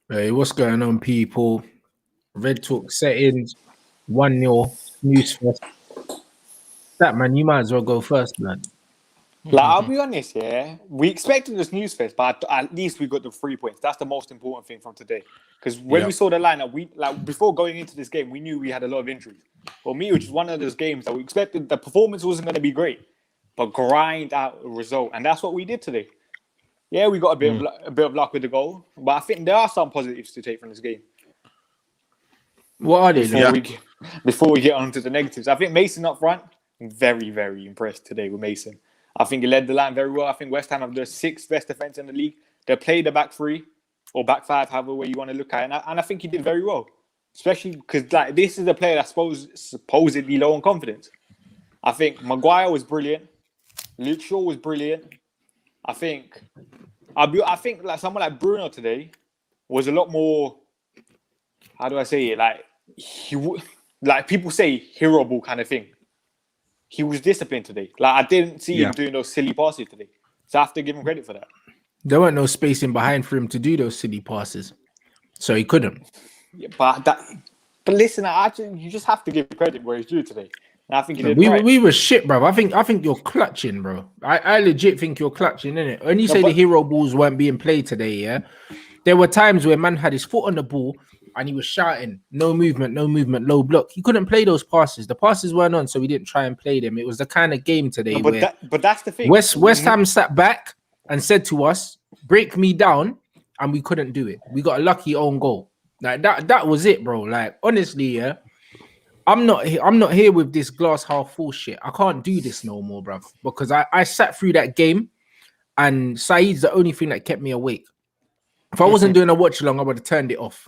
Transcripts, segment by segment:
Hey, what's going on, people? Red Talk settings, 1-0, news first. That man, you might as well go first, man. Like, I'll be honest, yeah. We expected this news fest, but at least we got the 3 points. That's the most important thing from today. Because when we saw the lineup, we before going into this game, we knew we had a lot of injuries. For me, which is one of those games that we expected the performance wasn't going to be great, but grind out a result, and that's what we did today. Yeah, we got a bit of luck with the goal, but I think there are some positives to take from this game. What are they? Before we get on to the negatives, I think Mason up front, very, very impressed today with Mason. I think he led the line very well. I think West Ham have the 6th best defense in the league. They played the back 3 or back 5, however way you want to look at it. And I think he did very well, especially because this is a player that's supposedly low on confidence. I think Maguire was brilliant. Luke Shaw was brilliant. I think like someone like Bruno today was a lot more. How do I say it? Like people say hero ball kind of thing. He was disciplined today. Like I didn't see him doing those silly passes today. So I have to give him credit for that. There weren't no space in behind for him to do those silly passes, so he couldn't. Yeah, but listen, you just have to give credit where he's due today. And I think he did we were shit, bro. I think you're clutching, bro. I legit think you're clutching, innit? When you say the hero balls weren't being played today, yeah, there were times where man had his foot on the ball and he was shouting, no movement, low block. He couldn't play those passes. The passes weren't on, so we didn't try and play them. It was the kind of game today but that's the thing. West Ham sat back and said to us, break me down, and we couldn't do it. We got a lucky own goal. Like that was it, bro. Like, honestly, yeah. I'm not here with this glass half full shit. I can't do this no more, bruv. Because I sat through that game and Saeed's the only thing that kept me awake. If I wasn't doing a watch along, I would have turned it off.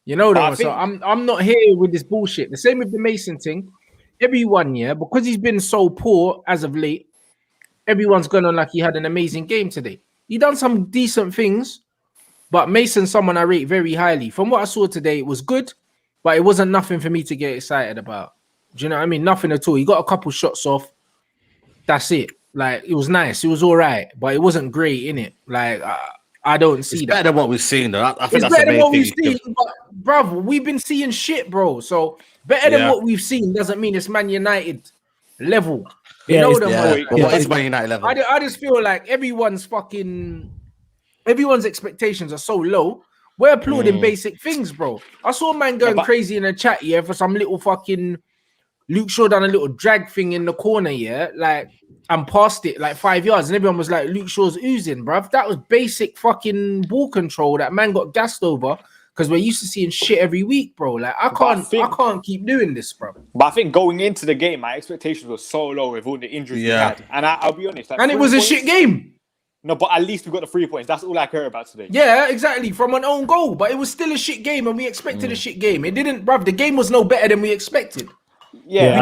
You know that. So I'm not here with this bullshit. The same with the Mason thing. Everyone, yeah, because he's been so poor as of late, everyone's going on like he had an amazing game today. He done some decent things, but Mason's someone I rate very highly. From what I saw today, it was good, but it wasn't nothing for me to get excited about. Do you know what I mean? Nothing at all. He got a couple shots off. That's it. Like, it was nice. It was all right, but it wasn't great, innit? Like, I don't see that. It's better than what we've seen, though. I think it's that's better the than what main we've thing. seen, but, bruv, we've been seeing shit, bro. So, better than what we've seen doesn't mean it's Man United level. You know them, what is Man United level? I just feel like everyone's expectations are so low. We're applauding basic things, bro. I saw a man going crazy in the chat here for some little fucking Luke Shaw done a little drag thing in the corner, yeah, like, and passed it like 5 yards, and everyone was like, Luke Shaw's oozing, bruv. That was basic fucking ball control. That man got gassed over because we're used to seeing shit every week, bro. Like, I can't keep doing this, bro. But I think going into the game, my expectations were so low with all the injuries we had, and I'll be honest, like, and it was a shit game. No, but at least we got the 3 points. That's all I care about today. Yeah, exactly. From an own goal, but it was still a shit game, and we expected a shit game. It didn't, bruv. The game was no better than we expected. Yeah,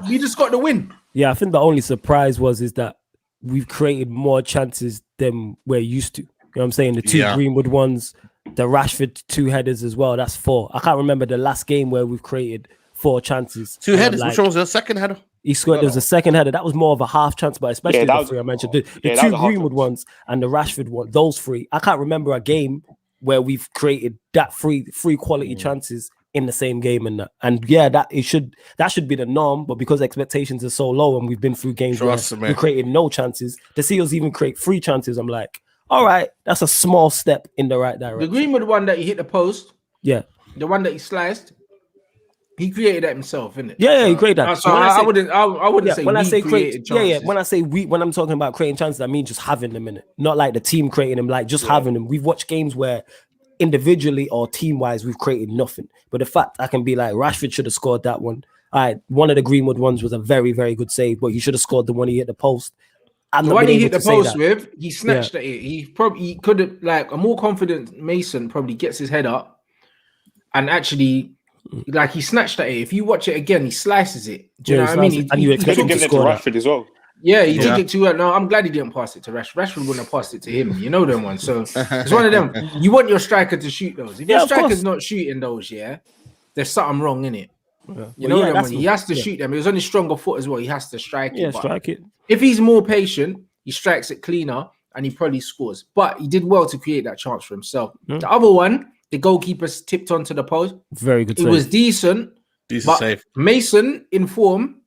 we just got the win. Yeah, I think the only surprise is that we've created more chances than we're used to. You know what I'm saying? The 2 Greenwood ones, the Rashford 2 headers as well. That's 4. I can't remember the last game where we've created 4 chances. 2 headers. Which one was the second header? He scored. There was a second header. That was more of a half chance, but especially the 3 I mentioned. The 2 Greenwood ones and the Rashford one, those 3. I can't remember a game where we've created that three quality chances in the same game, and that should be the norm. But because expectations are so low, and we've been through games where we created no chances, to see us even create 3 chances, I'm like, all right, that's a small step in the right direction. The Greenwood one that he hit the post, the one that he sliced, he created that himself, innit? Yeah, he created that. So I wouldn't say when I say created chances. When I say when I'm talking about creating chances, I mean just having them in it, not like the team creating them, like just having them. We've watched games where individually or team-wise we've created nothing, but the fact I can be like, Rashford should have scored that one. All right, one of the Greenwood ones was a very, very good save, but he should have scored the one he hit the post. The one he hit the post with, he snatched at it. He could have, like, a more confident Mason probably gets his head up and actually, like, he snatched at it. If you watch it again, he slices it. Do you know what I mean? And you expect him to score Rashford as well. Yeah, he did it to. No, I'm glad he didn't pass it to Rashford. Rashford wouldn't have passed it to him. You know them ones. So it's one of them. You want your striker to shoot those. If your striker's not shooting those, there's something wrong in it. You know them ones. He has to shoot them. He was on his stronger foot as well. He has to strike it. Strike it. If he's more patient, he strikes it cleaner and he probably scores. But he did well to create that chance for himself. Mm. The other one, the goalkeeper tipped onto the post. Very good. It was decent. Decent save. Mason, in form,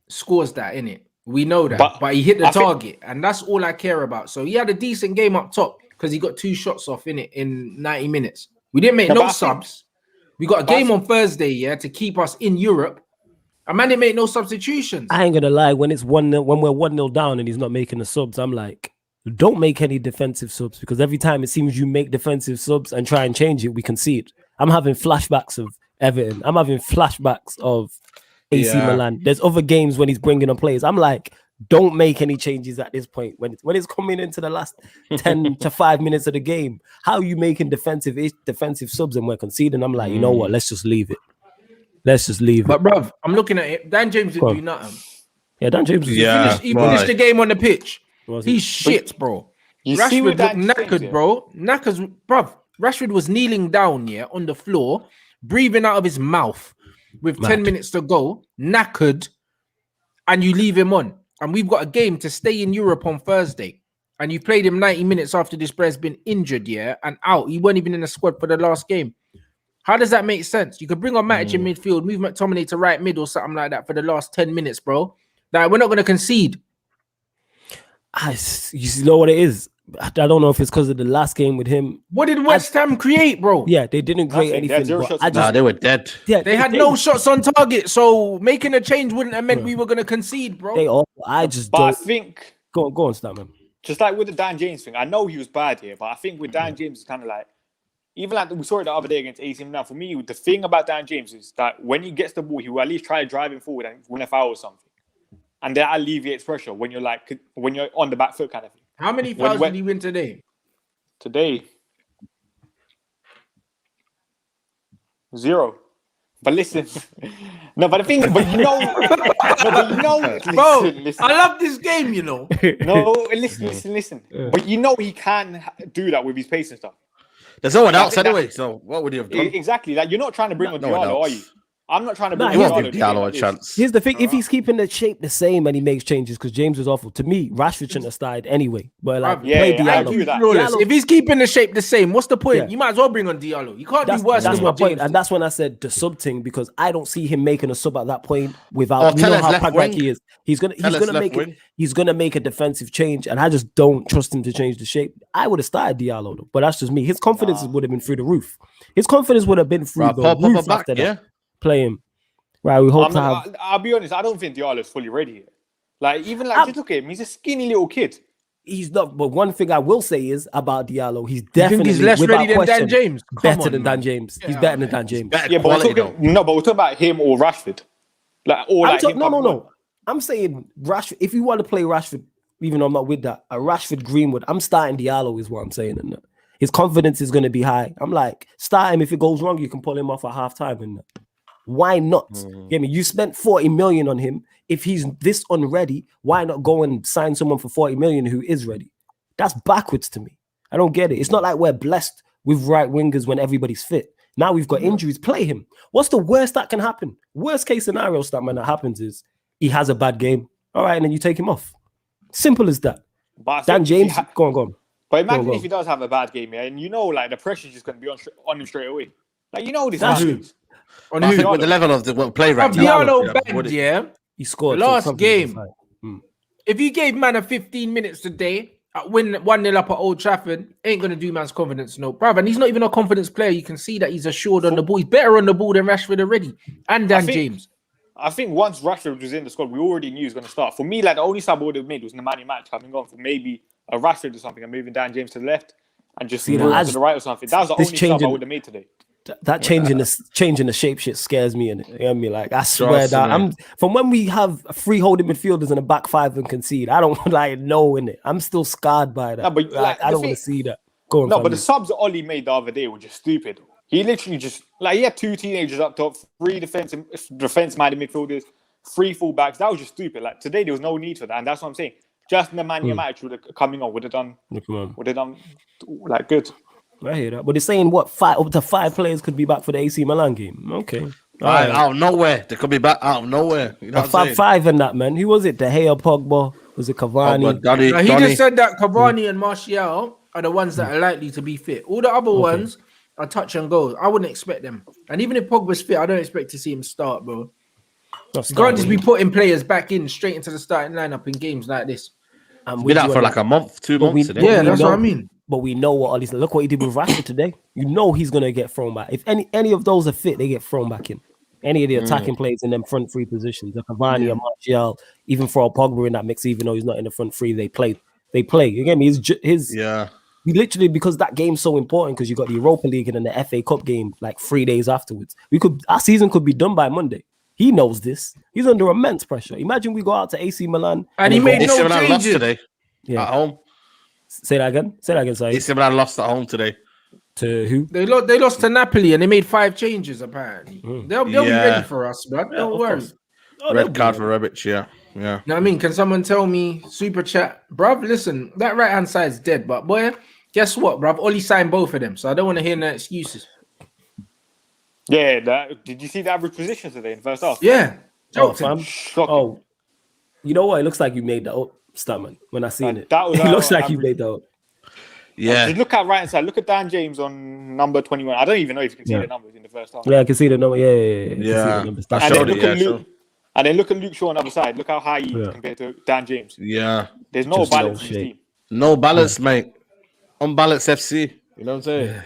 scores that, innit? We know that. But he hit the target, and that's all I care about. So he had a decent game up top because he got 2 shots off in it in 90 minutes. We didn't make no subs. We got a game on Thursday, to keep us in Europe. A man didn't make no substitutions. I ain't gonna lie, when it's 1-0, when we're 1-0 down and he's not making the subs, I'm like, don't make any defensive subs, because every time it seems you make defensive subs and try and change it, we concede. I'm having flashbacks of Everton. I'm having flashbacks of AC Milan. There's other games when he's bringing on players. I'm like, don't make any changes at this point. When it's coming into the last 10 to 5 minutes of the game, how are you making defensive subs and we're conceding? I'm like, you know what? Let's just leave it. But bruv, I'm looking at it. Dan James didn't do nothing. Yeah, Dan James. He finished the game on the pitch. He's shit, bro. Rashford looked knackered, bro. Bruv. Rashford was kneeling down, on the floor, breathing out of his mouth with 10 minutes to go, knackered, and you leave him on. And we've got a game to stay in Europe on Thursday. And you played him 90 minutes after this player's been injured, and out. He weren't even in the squad for the last game. How does that make sense? You could bring on Matic in midfield, move McTominay to right mid or something like that for the last 10 minutes, bro. Like, we're not going to concede. You know what it is? I don't know if it's because of the last game with him. What did West Ham create, bro? Yeah, they didn't create anything. They were dead. Yeah, they had no shots on target, so making a change wouldn't have meant we were going to concede, bro. I think... Go on, Stat, man. Just like with the Dan James thing, I know he was bad here, but I think with Dan James, it's kind of like, even like we saw it the other day against AC Milan. For me, the thing about Dan James is that when he gets the ball, he will at least try to drive him forward and win a foul or something. And that alleviates pressure when you're on the back foot kind of thing. How many fouls did he win today? Today, 0. But listen, but the thing, listen. I love this game, you know. No, listen. But he can do that with his pace and stuff. There's no one else anyway, so what would he have done? Exactly. Like, you're not trying to bring on Diallo, are you? I'm not trying to bring Diallo a chance. Here's the thing: if he's keeping the shape the same and he makes changes, because James was awful to me, Rashford shouldn't have started anyway. But like, play Diallo. Diallo. If he's keeping the shape the same, what's the point? You might as well bring on Diallo. You can't do worse. That's my point, and that's when I said the sub thing, because I don't see him making a sub at that point without. You know how pragmatic he is. He's gonna make a defensive change, and I just don't trust him to change the shape. I would have started Diallo though, but that's just me. His confidence would have been through the roof. His confidence would have been through the roof after that. Play him. Right, we hope to have. I'll be honest, I don't think Diallo is fully ready yet. Like, even like, just look at him, he's a skinny little kid. He's not, but one thing I will say is about Diallo, he's definitely he's less ready than Dan James. Better than Dan James. He's better than Dan James. Yeah, but we're talking about him or Rashford. No. I'm saying Rashford. If you want to play Rashford, even though I'm not with that, a Rashford Greenwood, I'm starting Diallo is what I'm saying. And his confidence is going to be high. I'm like, start him. If it goes wrong, you can pull him off at halftime. And why not? Get me? You spent 40 million on him. If he's this unready, why not go and sign someone for 40 million who is ready? That's backwards to me. I don't get it. It's not like we're blessed with right wingers when everybody's fit. Now we've got injuries. Play him. What's the worst that can happen? Worst case scenario, that happens is he has a bad game. All right, and then you take him off. Simple as that. Dan James, go on. But imagine if he does have a bad game, and like the pressure is just going to be on him straight away. Like, this happens. I think with the level of the play right now, Diallo he scored last game. If you gave man a 15 minutes today, win 1-0 up at Old Trafford, ain't gonna do man's confidence, no, brother. And he's not even a confidence player. You can see that he's assured on the ball. He's better on the ball than Rashford already, and Dan James. I think once Rashford was in the squad, we already knew he was going to start. For me, like, the only sub I would have made was Nemanja Matic coming on for maybe a Rashford or something and moving Dan James to the left and just to the right or something. That was the only sub I would have made today. That changing the shape shit scares me, and you know what I mean? Like, I swear that I'm from when we have free holding midfielders in a back five and concede. I don't know in it. I'm still scarred by that. No, but I don't want to see that. But the subs that Ollie made the other day were just stupid. He literally just he had 2 teenagers up top, 3 defense-minded midfielders, 3 fullbacks. That was just stupid. Like, today there was no need for that, and that's what I'm saying. Just Nemanja Matic would have coming on would have done like good. I hear that, but they're saying up to 5 players could be back for the AC Milan game. Okay, out of nowhere, they could be back out of nowhere. You know, 5 and that, man. Who was it? De Gea, Pogba, Was it Cavani? He just said that Cavani and Martial are the ones that are likely to be fit. All the other ones are touch and go. I wouldn't expect them. And even if Pogba's fit, I don't expect to see him start, bro. You can't just be putting players back in straight into the starting lineup in games like this. And been out for like a month, 2 months. That's what I mean. But we know what Ollie's. Look what he did with Rashford today. You know he's gonna get thrown back. If any of those are fit, they get thrown back in. Any of the attacking players in them front three positions, the Cavani and Martial, even for Pogba in that mix, even though he's not in the front three, they play. You get me? He literally, because that game's so important, because you got the Europa League and then the FA Cup game like 3 days afterwards. Our season could be done by Monday. He knows this. He's under immense pressure. Imagine we go out to AC Milan and he made no changes today. At home. Say that again. Sorry. AC Milan lost at home today. To who? They lost to Napoli and they made 5 changes apparently. They'll be ready for us, bro. Don't worry. Red card for Rebic, yeah. You know what I mean? Can someone tell me, super chat, bruv, listen, that right-hand side's dead, but boy, guess what, bruv? Ollie signed both of them, so I don't want to hear no excuses. Yeah, did you see the average positions today in the first half? Yeah. Shocking. You know what? It looks like you made that up, Statman, when I seen it. It looks like you made that up. Yeah. Just look at right side. Look at Dan James on number 21. I don't even know if you can see the numbers in the first half. Yeah, I can see the number. Yeah. And then look at Luke Shaw on the other side. Look how high he is compared to Dan James. Yeah. There's no balance in his team. No balance, mate. Unbalanced FC. You know what I'm saying? Yeah.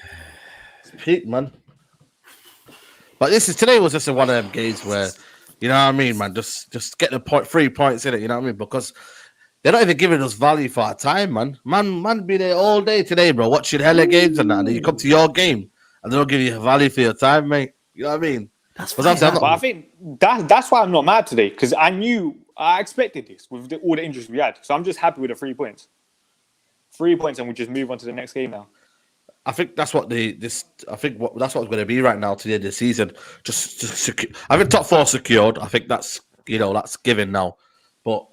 It's peak, man. But today was just one of them games where, you know what I mean, man, just get the 3 points in it, you know what I mean? Because they're not even giving us value for our time, man. Man be there all day today, bro, watching hella games and that. And then you come to your game and they don't give you value for your time, mate. You know what I mean? But I think that's why I'm not mad today, because I expected this with all the injuries we had. So I'm just happy with the 3 points. 3 points, and we just move on to the next game now. I think that's what that's what it's going to be right now to the end of the season. Just secure. I think top 4 secured. I think that's that's given now. But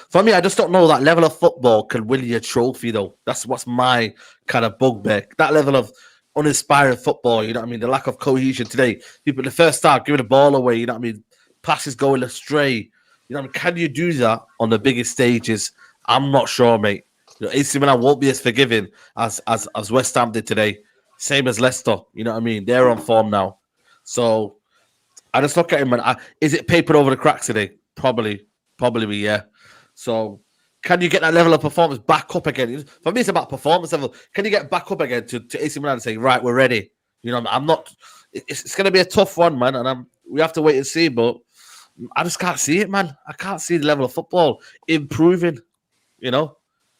for me, I just don't know that level of football can win you a trophy though. That's what's my kind of bugbear. That level of uninspiring football. You know what I mean? The lack of cohesion today. People in the first start giving the ball away. You know what I mean? Passes going astray. You know what I mean? Can you do that on the biggest stages? I'm not sure, mate. AC Milan won't be as forgiving as West Ham did today. Same as Leicester. You know what I mean? They're on form now. So I just look at him and is it papered over the cracks today? Probably, yeah. So can you get that level of performance back up again? For me, it's about performance level. Can you get back up again to AC Milan and say, right, we're ready? You know, I'm not. It's going to be a tough one, man, and we have to wait and see. But I just can't see it, man. I can't see the level of football improving. You know.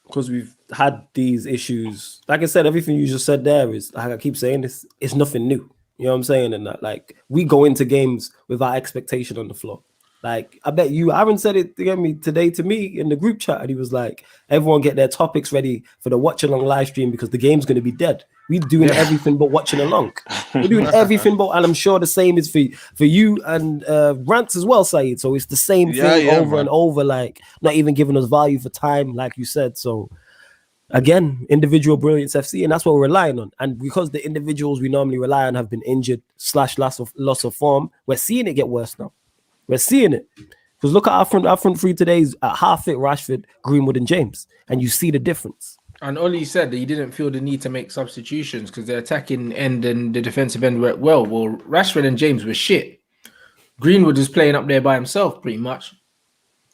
Because we've had these issues. Like I said, everything you just said there is, like I keep saying this, it's nothing new. You know what I'm saying? And that, like, we go into games with our expectation on the floor. Like, I bet you, Aaron said it today to me in the group chat, and he was like, everyone get their topics ready for the watch along live stream because the game's going to be dead. We're doing everything but watching along. We're doing everything but, and I'm sure the same is for you and Rants as well, Saeed. So it's the same thing over and over, like not even giving us value for time, like you said. So again, individual brilliance FC, and that's what we're relying on. And because the individuals we normally rely on have been injured / loss of form, we're seeing it get worse now. We're seeing it. Because look at our front three today's at half fit Rashford, Greenwood, and James, and you see the difference. And Ollie said that he didn't feel the need to make substitutions because the attacking end and the defensive end worked well. Well, Rashford and James were shit. Greenwood was playing up there by himself pretty much.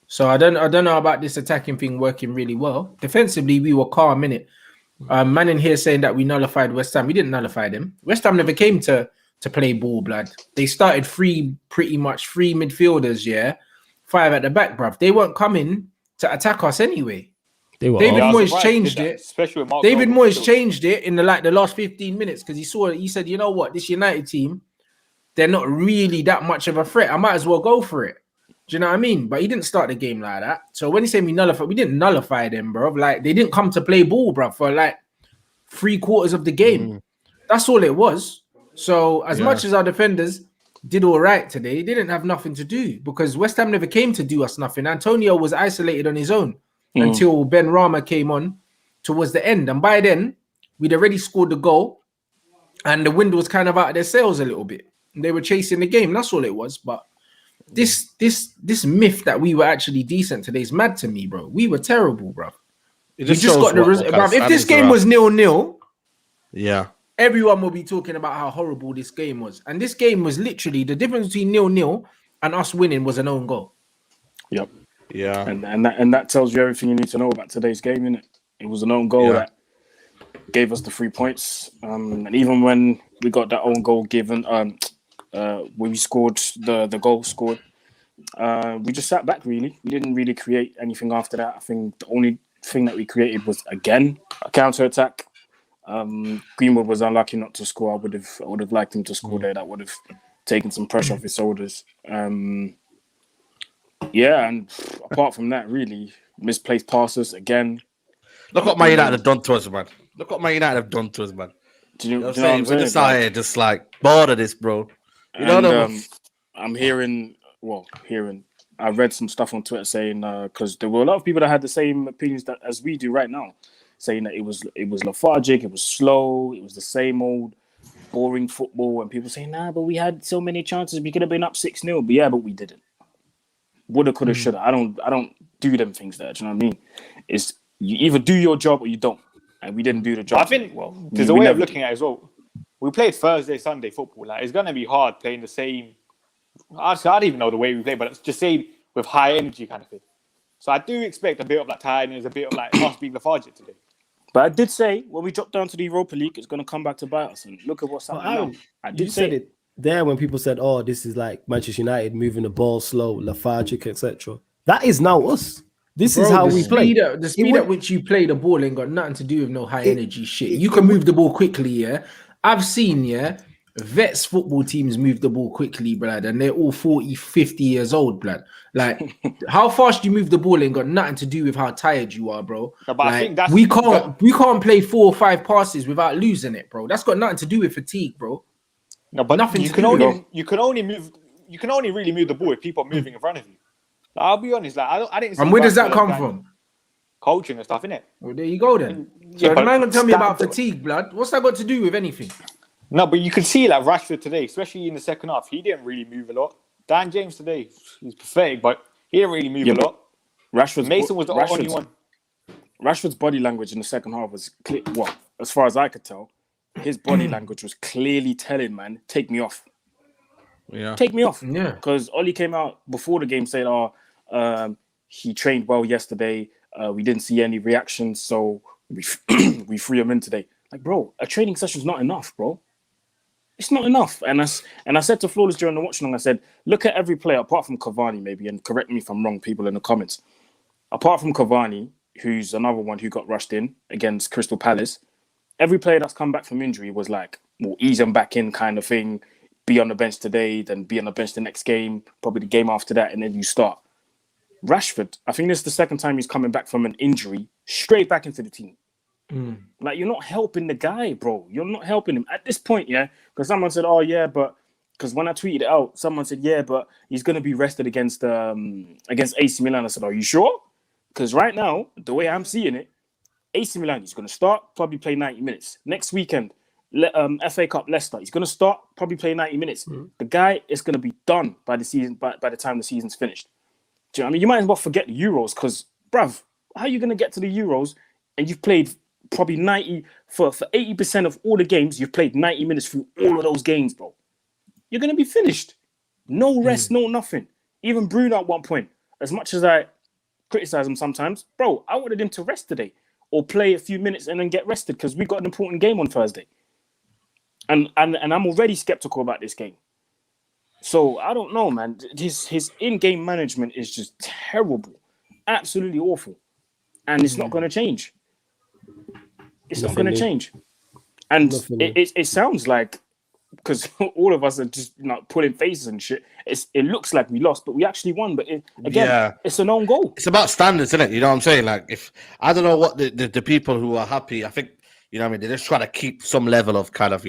So I don't know about this attacking thing working really well. Defensively, we were calm in it. Man in here saying that we nullified West Ham. We didn't nullify them. West Ham never came to play ball, blood. They started pretty much three midfielders, 5 at the back, bruv. They weren't coming to attack us anyway. David Moyes changed it. Especially with David Moyes changed it in the last 15 minutes because he said, you know what, this United team, they're not really that much of a threat. I might as well go for it. Do you know what I mean? But he didn't start the game like that. So when he said we didn't nullify them, bro. Like they didn't come to play ball, bro, for like 3/4 of the game. That's all it was. So as much as our defenders did all right today, they didn't have nothing to do because West Ham never came to do us nothing. Antonio was isolated on his own. Until Ben Rama came on towards the end. And by then, we'd already scored the goal and the wind was kind of out of their sails a little bit. And they were chasing the game. That's all it was. But this myth that we were actually decent today is mad to me, bro. We were terrible, bro. It We just got the result. If this game was 0-0, yeah, everyone will be talking about how horrible this game was. And this game was literally the difference between 0-0 and us winning was an own goal. Yep. Yeah. And that tells you everything you need to know about today's game, innit? It was an own goal that gave us the 3 points. And even when we got that own goal given, when we scored the goal scored, we just sat back, really. We didn't really create anything after that. I think the only thing that we created was, again, a counter-attack. Greenwood was unlucky not to score. I would have liked him to score there. That would have taken some pressure off his shoulders. Yeah, and apart from that, really, misplaced passes again. Look what Man United have done to us, man. Look what Man United have done to us, man. Do you know what I'm saying? We're just out here, just like bored of this, bro. You know what I mean? I'm hearing. I read some stuff on Twitter saying because there were a lot of people that had the same opinions as we do right now, saying that it was lethargic, it was slow, it was the same old boring football, and people saying, nah, but we had so many chances, we could have been up 6-0, but yeah, but we didn't. Woulda, coulda, shoulda. I don't do them things there. Do you know what I mean? It's you either do your job or you don't, and we didn't do the job. I think there's a way of looking at it as well. We played Thursday, Sunday football. Like it's gonna be hard playing the same. Actually, I don't even know the way we play, but it's just say with high energy kind of thing. So I do expect a bit of like tiredness, a bit of like us being lethargic today. But I did say when we drop down to the Europa League, it's going to come back to bite us. And look at what's happening now. I did say it there when people said, "Oh, this is like Manchester United moving the ball slow, lethargic, etc." That is now us. This is how we play. The speed at which you play the ball ain't got nothing to do with no high energy shit. You can move the ball quickly, yeah. I've seen, vets football teams move the ball quickly, blood, and they're all 40, 50 years old, blood. Like, how fast you move the ball ain't got nothing to do with how tired you are, bro. No, but like, I think that's we can't play 4 or 5 passes without losing it, bro. That's got nothing to do with fatigue, bro. No, but nothing. You can only really move the ball if people are moving in front of you. Like, I'll be honest, like I didn't. See and where does that come from? Coaching and stuff, innit? Well, there you go then. So the man gonna tell me about fatigue, blood. What's that got to do with anything? No, but you can see like Rashford today, especially in the second half, he didn't really move a lot. Dan James today, he's pathetic, but he didn't really move a lot. Mason was the only one. Rashford's body language in the second half was clear. Well, as far as I could tell, his body language was clearly telling, man, take me off. Yeah. Take me off. Yeah. Because Oli came out before the game saying, he trained well yesterday. We didn't see any reactions, so we free him in today. Like, bro, a training session's not enough, bro. It's not enough. And I said to Flawless during the watch along, I said, look at every player apart from Cavani, maybe, and correct me if I'm wrong, people in the comments. Apart from Cavani, who's another one who got rushed in against Crystal Palace, every player that's come back from injury was like, we'll ease them back in kind of thing, be on the bench today, then be on the bench the next game, probably the game after that, and then you start. Rashford, I think this is the second time he's coming back from an injury, straight back into the team. Like, you're not helping the guy, bro. You're not helping him at this point, yeah? Because someone said, oh, yeah, but... Because when I tweeted it out, someone said, yeah, but he's going to be rested against AC Milan. I said, are you sure? Because right now, the way I'm seeing it, AC Milan, he's going to start, probably play 90 minutes. Next weekend, FA Cup, Leicester, he's going to start, probably play 90 minutes. The guy is going to be done by the season, by the time the season's finished. Do you know what I mean? You might as well forget the Euros because, bruv, how are you going to get to the Euros and you've played probably 90 for 80% of all the games, you've played 90 minutes through all of those games, bro. You're going to be finished. No rest, no nothing. Even Bruno at one point, as much as I criticize him sometimes, bro, I wanted him to rest today or play a few minutes and then get rested because we got an important game on Thursday. And I'm already skeptical about this game. So I don't know, man. His in-game management is just terrible. Absolutely awful. And it's not going to change. It's not going to change. And it sounds like, because all of us are just pulling faces and shit, it looks like we lost, but we actually won. But it's an own goal. It's about standards, isn't it? You know what I'm saying? Like, if I don't know what the people who are happy, I think, you know what I mean, they're just trying to keep some level of kind of,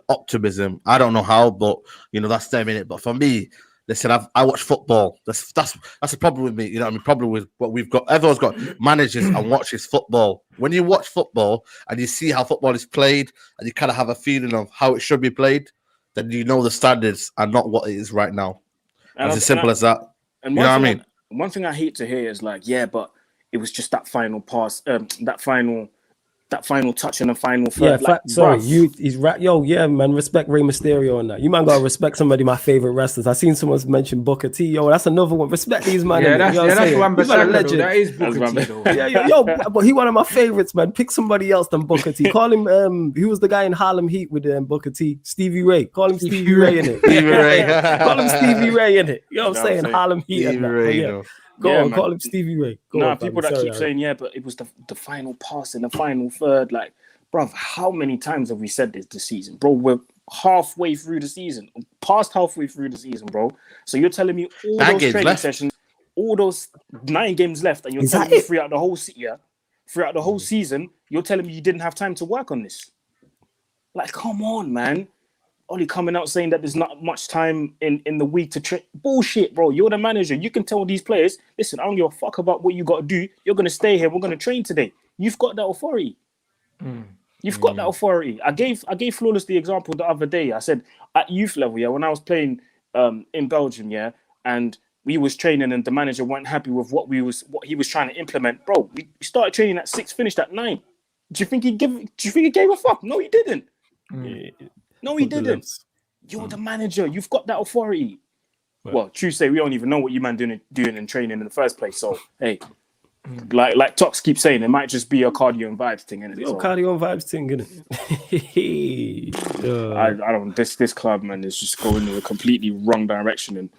optimism. I don't know how, but, that's them in it. But for me, listen, I watch football. That's the problem with me. You know what I mean? Problem with what we've got. Everyone's got managers and watches football. When you watch football and you see how football is played and you kind of have a feeling of how it should be played, then you know the standards are not what it is right now. It's as simple as that. And you know what I mean? One thing I hate to hear is like, yeah, but it was just that final pass, that final touch in the final third. Yeah, he's right. Yo, yeah, man, respect Rey Mysterio on that. You man gotta respect somebody, my favorite wrestlers. I seen someone's mention Booker T. Yo, that's another one. Respect these man. Yeah, that's one. That is Booker T. Though. Yo, but he one of my favorites, man. Pick somebody else than Booker T. Call him. He was the guy in Harlem Heat with Booker T. Stevie Ray. Call him Stevie Ray in it. Call him Stevie Ray in it. You know what I'm saying? Harlem Heat. Stevie Ray. Go on, call him Stevie Ray. People that keep saying, yeah, but it was the final pass in the final third. Like, bruv, how many times have we said this season? Bro, we're halfway through the season. Past halfway through the season, bro. So you're telling me all those training sessions, all those 9 games left, and you're telling me throughout the whole season, you're telling me you didn't have time to work on this? Like, come on, man. Only coming out saying that there's not much time in the week to train. Bullshit, bro. You're the manager. You can tell these players, listen, I don't give a fuck about what you got to do. You're going to stay here. We're going to train today. You've got that authority. You've got that authority. I gave Flawless the example the other day. I said at youth level, yeah, when I was playing in Belgium, yeah, and we was training and the manager weren't happy with what he was trying to implement. Bro, we started training at 6, finished at 9. Do you think he gave a fuck? No, he didn't. No, he didn't. You're the manager. You've got that authority. Well, true say, we don't even know what you man doing in training in the first place. So, hey, like Tox keeps saying, it might just be a cardio and vibes thing, innit? Cardio and vibes thing, innit? I don't. This club, man, is just going in a completely wrong direction, and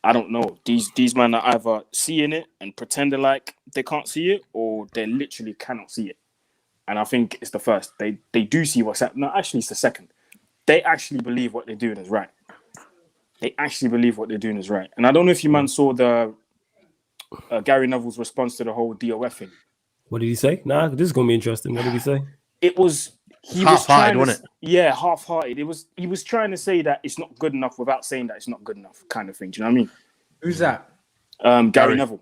I don't know. These men are either seeing it and pretending like they can't see it, or they literally cannot see it. And I think it's the first. They do see what's happening. No, actually, it's the second. They actually believe what they're doing is right. And I don't know if you man saw the Gary Neville's response to the whole DOF thing. What did he say? Nah, this is gonna be interesting. What did he say? It was half-hearted, wasn't it? Yeah, half-hearted. He was trying to say that it's not good enough without saying that it's not good enough, kind of thing. Do you know what I mean? Who's that? Gary Neville.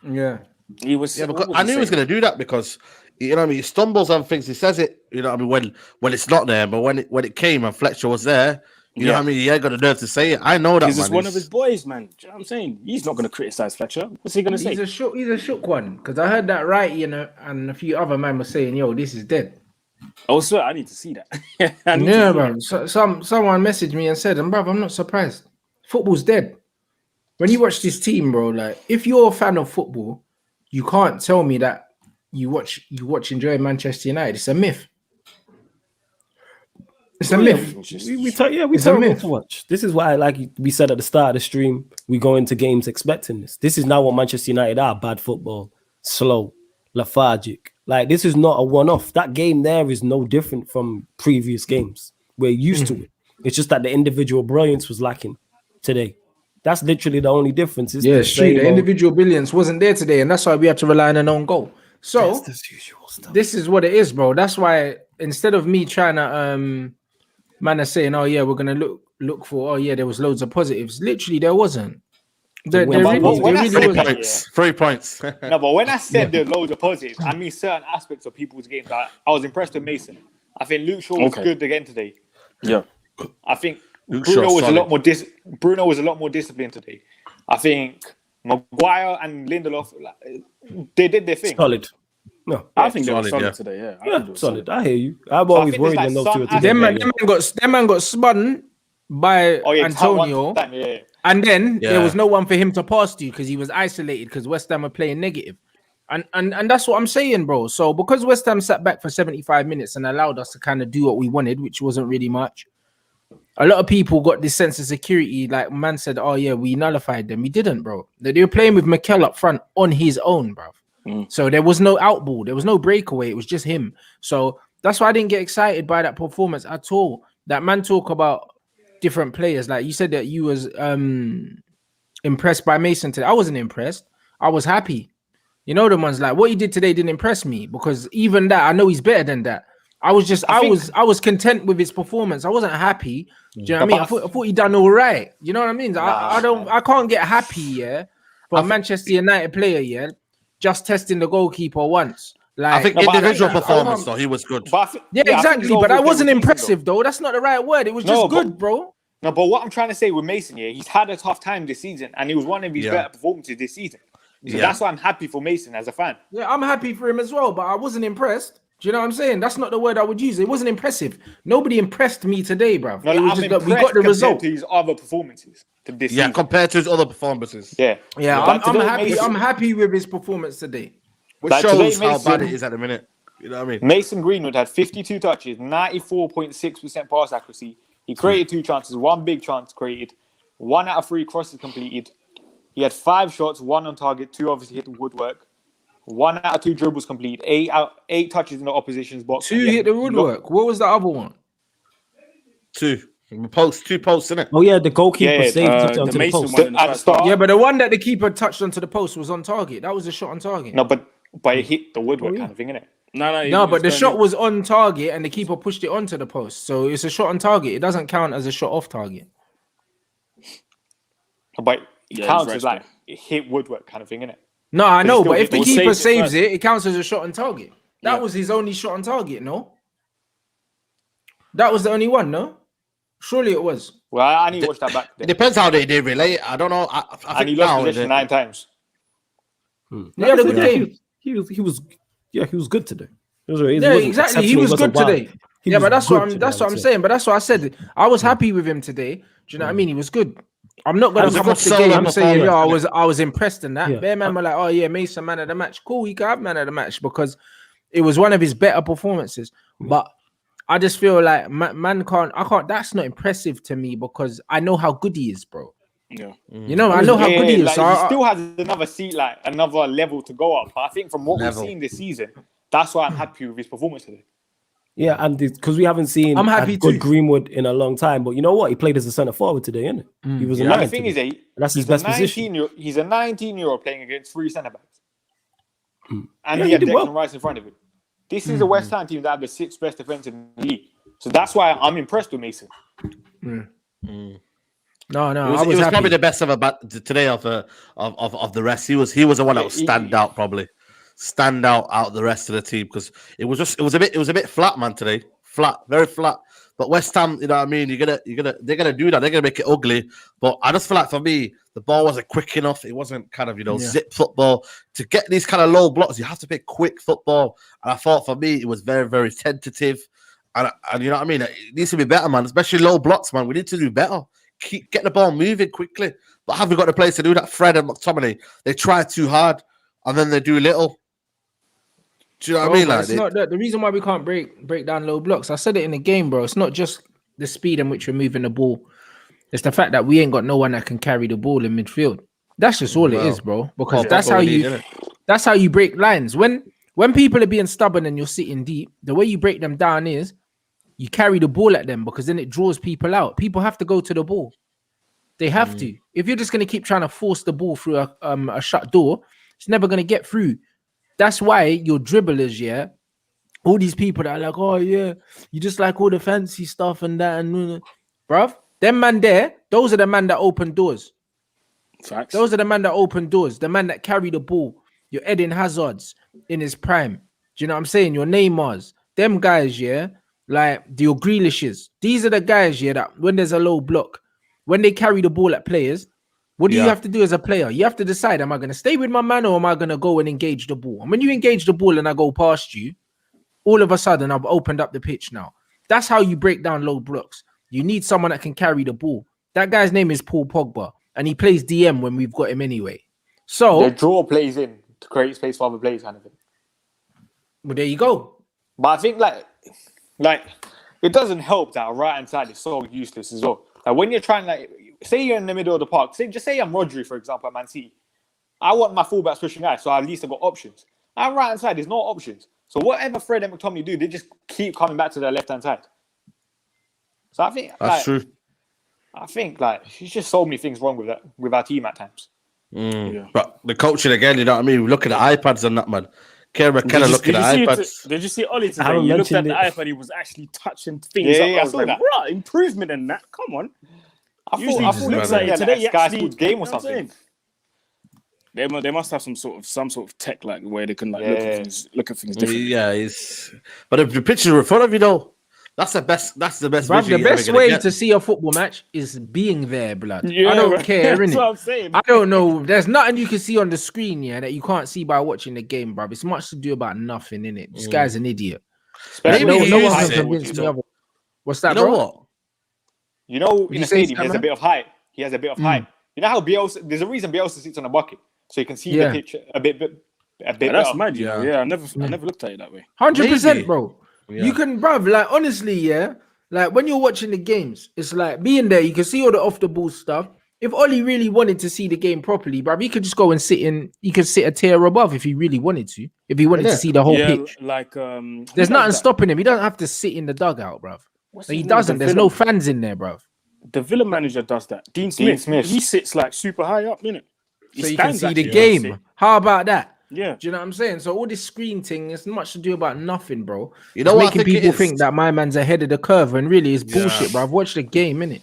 Yeah. He was. Yeah, because I knew he was going to do that because you know what I mean. He stumbles on things. He says it. You know what I mean when it's not there, but when it came and Fletcher was there, you know what I mean. He ain't got the nerve to say it. I know that. Because it's one of his boys, man. Do you know what I'm saying? He's not going to criticize Fletcher. What's he going to say? He's a shook one. Because I heard that right, you know, and a few other men were saying, "Yo, this is dead." Oh, sir, I need to see that. Bro. Someone messaged me and said, "Bro, I'm not surprised. Football's dead." When you watch this team, bro, like if you're a fan of football, you can't tell me that you enjoy Manchester United. It's a myth. It's a myth. We talk to watch. This is why, like we said at the start of the stream, we go into games expecting this. This is not what Manchester United are: bad football, slow, lethargic. Like this is not a one-off. That game there is no different from previous games. We're used to it. It's just that the individual brilliance was lacking today. That's literally the only difference. It's true. The individual brilliance wasn't there today, and that's why we had to rely on an own goal. So this is what it is, bro. That's why instead of me trying to man are saying, "Oh yeah, we're gonna look for," "Oh yeah, there was loads of positives." Literally, there wasn't. There really wasn't. 3 points. No, but when I said there were loads of positives, I mean certain aspects of people's games. I was impressed with Mason. I think Luke Shaw was good again today. Yeah, I think Bruno was a lot more disciplined today. I think Maguire and Lindelof, they did their thing. Solid. No, I think they were solid today. Yeah, solid. I hear you. I'm always worried when those two are together. Them man got spun by Antonio, and then there was no one for him to pass to because he was isolated because West Ham were playing negative. And that's what I'm saying, bro. So because West Ham sat back for 75 minutes and allowed us to kind of do what we wanted, which wasn't really much, a lot of people got this sense of security. Like man said, "Oh yeah, we nullified them." We didn't, bro. They were playing with Mikel up front on his own, bro. So there was no outball, there was no breakaway. It was just him. So that's why I didn't get excited by that performance at all. That man talk about different players. Like you said that you was impressed by Mason today. I wasn't impressed. I was happy. You know, the ones like what he did today didn't impress me because even that I know he's better than that. I was content with his performance. I wasn't happy. Do you know what I mean? I thought he done all right. You know what I mean? I can't get happy, for a Manchester United player, just testing the goalkeeper once. Like I think individual performance though, he was good. Exactly. But I wasn't impressive though. That's not the right word. It was just good, bro. No, but what I'm trying to say with Mason, yeah, he's had a tough time this season, and it was one of his better performances this season. So that's why I'm happy for Mason as a fan. Yeah, I'm happy for him as well, but I wasn't impressed. Do you know what I'm saying? That's not the word I would use. It wasn't impressive. Nobody impressed me today, bro. No, it was just that we got the result to his other performances. To this season. Compared to his other performances. Yeah, I'm happy. Mason, I'm happy with his performance today. Which shows how bad it is at the minute. You know what I mean? Mason Greenwood had 52 touches, 94.6% pass accuracy. He created 2 chances, 1 big chance created, 1 out of 3 crosses completed. He had 5 shots, 1 on target, 2 obviously hit the woodwork. 1 out of 2 dribbles complete, 8 touches in the opposition's box. 2 hit the woodwork. What was the other one? 2 posts, innit? Oh yeah, the goalkeeper saved it onto the Mason post. one At the start, Yeah, but the one that the keeper touched onto the post was on target. That was a shot on target. no, but it hit the woodwork kind of thing, innit? No, but the shot was on target and the keeper pushed it onto the post. So it's a shot on target. It doesn't count as a shot off target. But it counts as like it hit woodwork kind of thing, innit? No, I know, but if the keeper saves first. it counts as a shot on target. That was his only shot on target, no? That was the only one, no? Surely it was. Well, I need to watch that back. It depends how they relate. I don't know. I And think he lost now possession 9 times. He had a good game. He was good today. Exactly. He was good today. But that's what I'm saying. But that's what I said. I was happy with him today. Do you know what I mean? He was good. I'm not gonna come off the game saying, I was impressed in that. Yeah. Bear man were like, oh yeah, Mason man of the match. Cool, he can have man of the match because it was one of his better performances. But I just feel like man can't. That's not impressive to me because I know how good he is, bro. Yeah. You know, I know how good he is. Like, So he still has another level to go up. But I think from what we've seen this season, that's why I'm happy with his performance today. Yeah, and because we haven't seen a good Greenwood in a long time, but you know what? He played as a centre forward today, innit? He was a 9. The thing is, that's his best position. He's a 19-year-old playing against 3 centre backs, and he had Declan Rice in front of him. This is a West Ham team that have the 6th best defence in the league, so that's why I'm impressed with Mason. No, he was happy. probably the best today of the rest. He was the one that would stand out probably. Stand out of the rest of the team because it was a bit flat, man, today. Flat, very flat. But West Ham, you know what I mean? They're gonna do that. They're gonna make it ugly. But I just feel like for me, the ball wasn't quick enough. It wasn't kind of zip football. To get these kind of low blocks, you have to play quick football. And I thought for me, it was very, very tentative. And you know what I mean? It needs to be better, man. Especially low blocks, man. We need to do better. Get the ball moving quickly. But have we got the players to do that? Fred and McTominay, they try too hard and then they do little. Do you know what I mean? Like, it's not the reason why we can't break down low blocks. I said it in the game, bro. It's not just the speed in which we're moving the ball. It's the fact that we ain't got no one that can carry the ball in midfield. That's just all it is, bro. Because that's how you break lines. When people are being stubborn and you're sitting deep, the way you break them down is you carry the ball at them because then it draws people out. People have to go to the ball. They have to. If you're just going to keep trying to force the ball through a shut door, it's never going to get through. That's why your dribblers, all these people that are like, oh yeah, you just like all the fancy stuff and that, and bruv, them man there, those are the man that open doors. Facts. Those are the man that open doors, the man that carry the ball. Your Eden Hazards in his prime. Do you know what I'm saying? Your Neymars, them guys, like your Grealishes. These are the guys, that when there's a low block, when they carry the ball at players, what do you have to do as a player? You have to decide, am I going to stay with my man or am I going to go and engage the ball? And when you engage the ball and I go past you, all of a sudden I've opened up the pitch now. That's how you break down low blocks. You need someone that can carry the ball. That guy's name is Paul Pogba, and he plays DM when we've got him anyway. So the draw plays in to create space for other players, kind of thing. Well, there you go. But I think like it doesn't help that our right hand side is so useless as well. Like when you're trying, say you're in the middle of the park, say I'm Rodri, for example, at Man City. I want my fullbacks pushing guys, so at least I've got options. Our right hand side, there's no options. So whatever Fred and McTominay do, they just keep coming back to their left hand side. So I think that's true. I think there's just so many things wrong with our team at times. But the coaching again, you know what I mean? We look at the iPads and that, man. Kieran McKenna looking at iPads. Did you see Ollie today? You looked at the iPad, he was actually touching things. Yeah, I was like, bro, improvement in that. Come on. I thought looks like today Sky Sports game or something. They must have some sort of tech where they can look at things differently. Yeah, but the pictures are in front of you though. That's the best. That's the best. Bruv, the visual you're best ever gonna way get. to see a football match is being there, blood. Yeah, I don't right. care, That's innit? what I'm saying. I don't know. There's nothing you can see on the screen, yeah, that you can't see by watching the game, bruv. It's much to do about nothing, innit? This guy's an idiot. Especially Maybe when No he you one uses can it. convince me otherwise. What's that, You know bro? what? You know, you in a say, stadium, he has a Simon? bit of height. He has a bit of height. You know how Bielsa? There's a reason Bielsa sits on a bucket, so you can see Yeah. the pitch a bit That's better. mad, you know. Yeah. Yeah, I never looked at it that way. 100%, Maybe. bro. Yeah. You can, bruv, like, honestly, yeah, like, when you're watching the games, it's like being there, you can see all the off-the-ball stuff. If Ollie really wanted to see the game properly, bruv, he could just go and he could sit a tier above if he really wanted to, if he wanted to Innit? see the whole Yeah, pitch. like There's nothing stopping him. He doesn't have to sit in the dugout, bruv. He doesn't. There's no fans in there, bruv. The Villa manager does that. Dean Smith. He sits like super high up, innit? So you can see the game. How about that? Yeah. Do you know what I'm saying? So all this screen thing is much to do about nothing, bro. You know It's what I making think it people is? think that my man's ahead of the curve, and really it's bullshit, bro. I've watched the game, innit?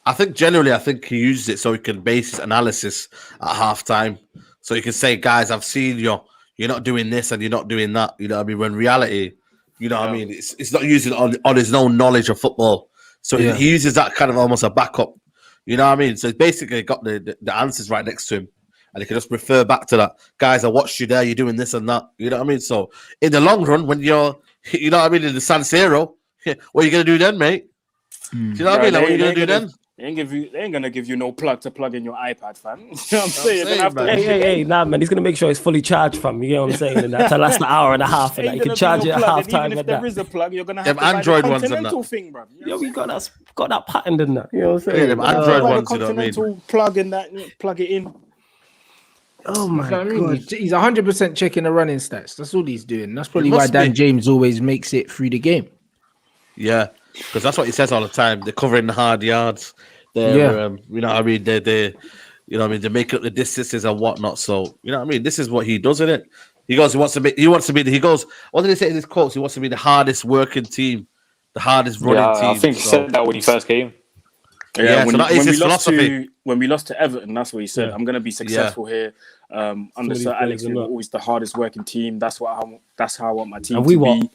I think generally, he uses it so he can base his analysis at halftime. So he can say, guys, I've seen you. You're not doing this and you're not doing that. You know what I mean? When reality, you know what I mean? It's not using on his own knowledge of football. So he uses that kind of almost a backup. You know what I mean? So he's basically got the answers right next to him. And he can just refer back to that. Guys, I watched you there. You're doing this and that. You know what I mean? So in the long run, when you're, you know what I mean, in the San Siro, what are you going to do then, mate? Do you know what I mean? Like, what are you going to do then? They ain't gonna give you no plug to plug in your iPad, fam. You know what I'm saying? Hey, nah, man. He's gonna make sure it's fully charged, fam. You know what I'm saying? And that to last an hour and a half, and that. You can charge it at half time. Even if there is a plug, you're gonna have Them to buy Android the ones and Continental that. thing, bro. Yo, we got that patterned in that. You know what I'm saying? Yeah, them Android Buy the ones, you know what I mean? Continental plug in that, plug it in. Oh my You know what I mean? god. He's 100% checking the running stats. That's all he's doing. That's probably It why must Dan be. James always makes it through the game. Yeah, because that's what he says all the time. They're covering the hard yards. They're, you know what I mean? They you know what I mean? They make up the distances and whatnot. So, you know what I mean? This is what he does, isn't it? He goes, what did he say in his quotes? He wants to be the hardest working team, the hardest running team. I think he said that when he first came. Yeah, so that is his philosophy. When we lost to Everton, that's what he said. I'm going to be successful here. Under Sir Alex, we were always the hardest working team. That's how I want my team And we to were be.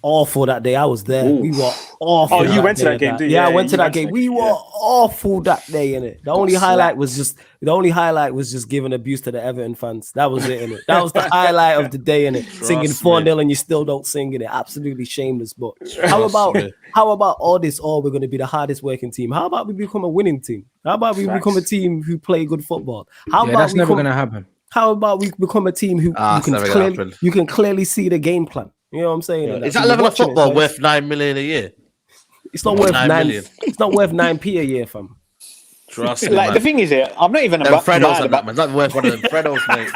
awful that day. I was there. Ooh. We were awful. Oh, you went to that game, didn't you? Yeah, I Yeah, went to you that went to game. that We game, were yeah. awful that day, innit? The only highlight was just giving abuse to the Everton fans. That was it, innit? That was the highlight of the day, innit? Singing 4-0 and you still don't sing, innit? Absolutely shameless. But how about all this? Oh, we're gonna be the hardest working team. How about we become a winning team? How about we become a team who play good football? That's never gonna happen. How about we become a team who you can clearly see the game plan? You know what I'm saying? Is that level of football worth 9 million a year? It's not worth 9 million. It's not worth 9p a year, fam. Trust me, Like man. the thing is, I'm not even Them about Freddos mad and about. that, man. Not worth one of them Freddos, mate.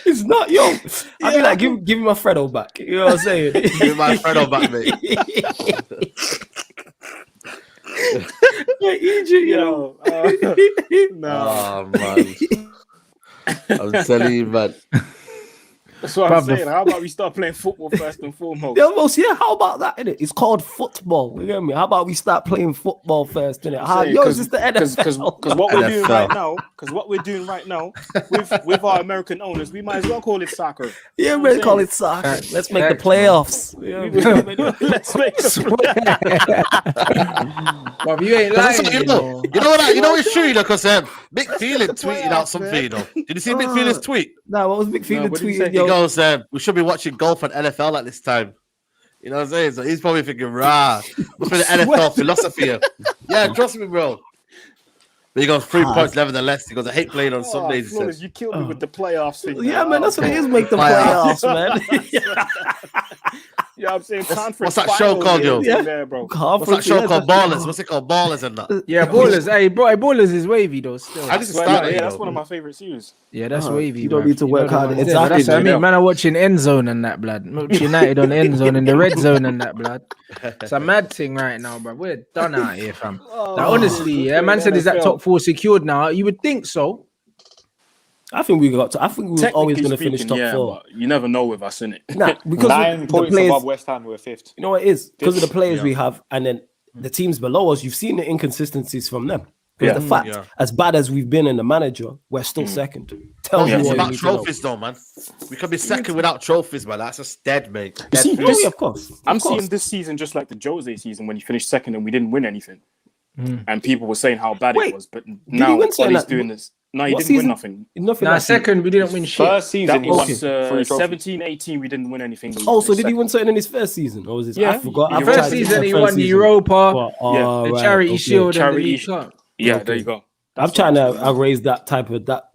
It's not, yo. I be like, give me my Freddo back. You know what I'm saying? Give me my Freddo back, mate. Yeah, Egypt, you know. Oh, man. I'm telling you, man. That's what I'm saying. How about we start playing football first and foremost? How about that, innit? It's called football. You get me? How about we start playing football first, innit? Is this the NFL? Because what we're doing right now, with our American owners, we might as well call it soccer. Yeah, we call it soccer. Let's make the playoffs. Let's make the playoffs. But you ain't lying. You know it's true, because Mick Phelan tweeted out something, you know. Did you see Mick Phelan's tweet? What was Mick Phelan tweeting? He goes, we should be watching golf and NFL at this time. You know what I'm saying? So he's probably thinking, must be the NFL philosophy here. Yeah, trust me, bro. But he goes 3 points nevertheless. He goes, I hate playing on Sundays. He says. You killed me with the playoffs thing. Yeah, man, that's what it is. Make the playoffs, man. Yeah, I'm saying what's that show called, yo? There, bro. What's that show called? Ballers. What's it called? Ballers and that. Yeah, Ballers. Hey, Ballers is wavy though. Still. That's one of my favorite series. Yeah, that's wavy. You don't need to work hard. Exactly. That's what I mean. Man, I'm watching End Zone and that, blood. United on End Zone and the Red Zone and that, blood. It's a mad thing right now, bro. We're done out here, fam. Honestly, yeah, man said, is that top 4 secured now? You would think so. I think we were always going to finish top 4. But you never know with us, innit? Nah, because 9 points above West Ham, we're 5th. You know what it is? Because of the players we have, and then the teams below us, you've seen the inconsistencies from them. Because the fact, as bad as we've been in the manager, we're still second. Tell me it's what about you know. trophies, though, man. We can be second without trophies, man. That's just dead, mate. You see, Yeah, of course. I'm seeing this season just like the Jose season when he finished second and we didn't win anything. And people were saying how bad it was. But now Ollie's doing this. No, he didn't win nothing. Nah, second, we didn't win shit. First season, That was 17-18, we didn't win anything. Oh, so did he win something in his first season? Or was it? I forgot. First season, he won the Europa, the Charity Shield, and the Charity League Cup. Yeah, there you go. I'm trying to erase that type of that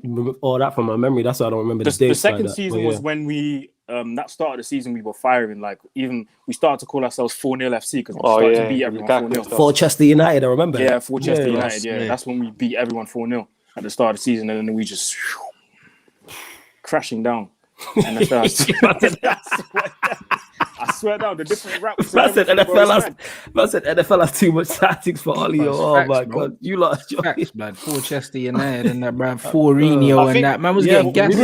from my memory. That's why I don't remember the dates. The second season was when we that start of the season we were firing. Like even we started to call ourselves 4-0 FC because we started to beat everyone 4-0. For Chester United, I remember. Yeah, for Chester United. Yeah, that's when we beat everyone 4-0 at the start of the season, and then we just crashing down. And I swear down the different raps. I said NFL has too much tactics for Ollie. Oh my god, you lot facts, man. For Chester United and that man, Fourinho and that man was getting gas.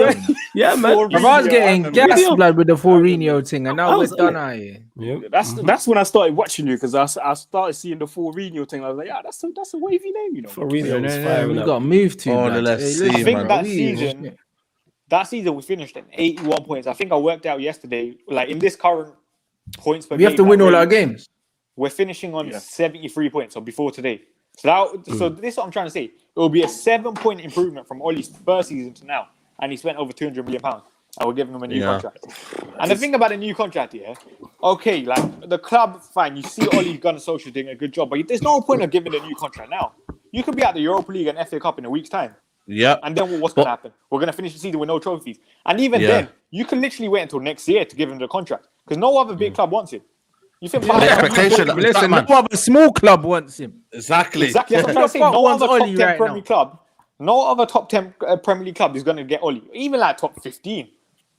Yeah, man. I was getting gas blood with the Fourinho thing, and now we're done out here. Yeah. That's when I started watching you because I started seeing the Fourinho thing. I was like, yeah, that's a wavy name, you know. Fourinho was firing. We got to move to. I think that season we finished at 81 points. I think I worked out yesterday, like in this current points per game. We have to win all our games. We're finishing on 73 points, so before today. So this is what I'm trying to say. It will be a 7-point improvement from Ollie's first season to now, and he spent over £200 million. And we're giving him a new contract. And the thing about a new contract here, okay, like the club, fine. You see Ollie Gunnar Solskjaer doing a good job, but there's no point of giving a new contract now. You could be at the Europa League and FA Cup in a week's time. Yeah. And then what's going to happen? We're going to finish the season with no trophies. And even then, you can literally wait until next year to give him the contract because no other big club wants him. You think the expectation? Listen, no other small club wants him. Exactly. That's what I'm trying to say. No other top 10 Premier club, no other top 10 Premier League club is going to get Ollie. Even like top 15.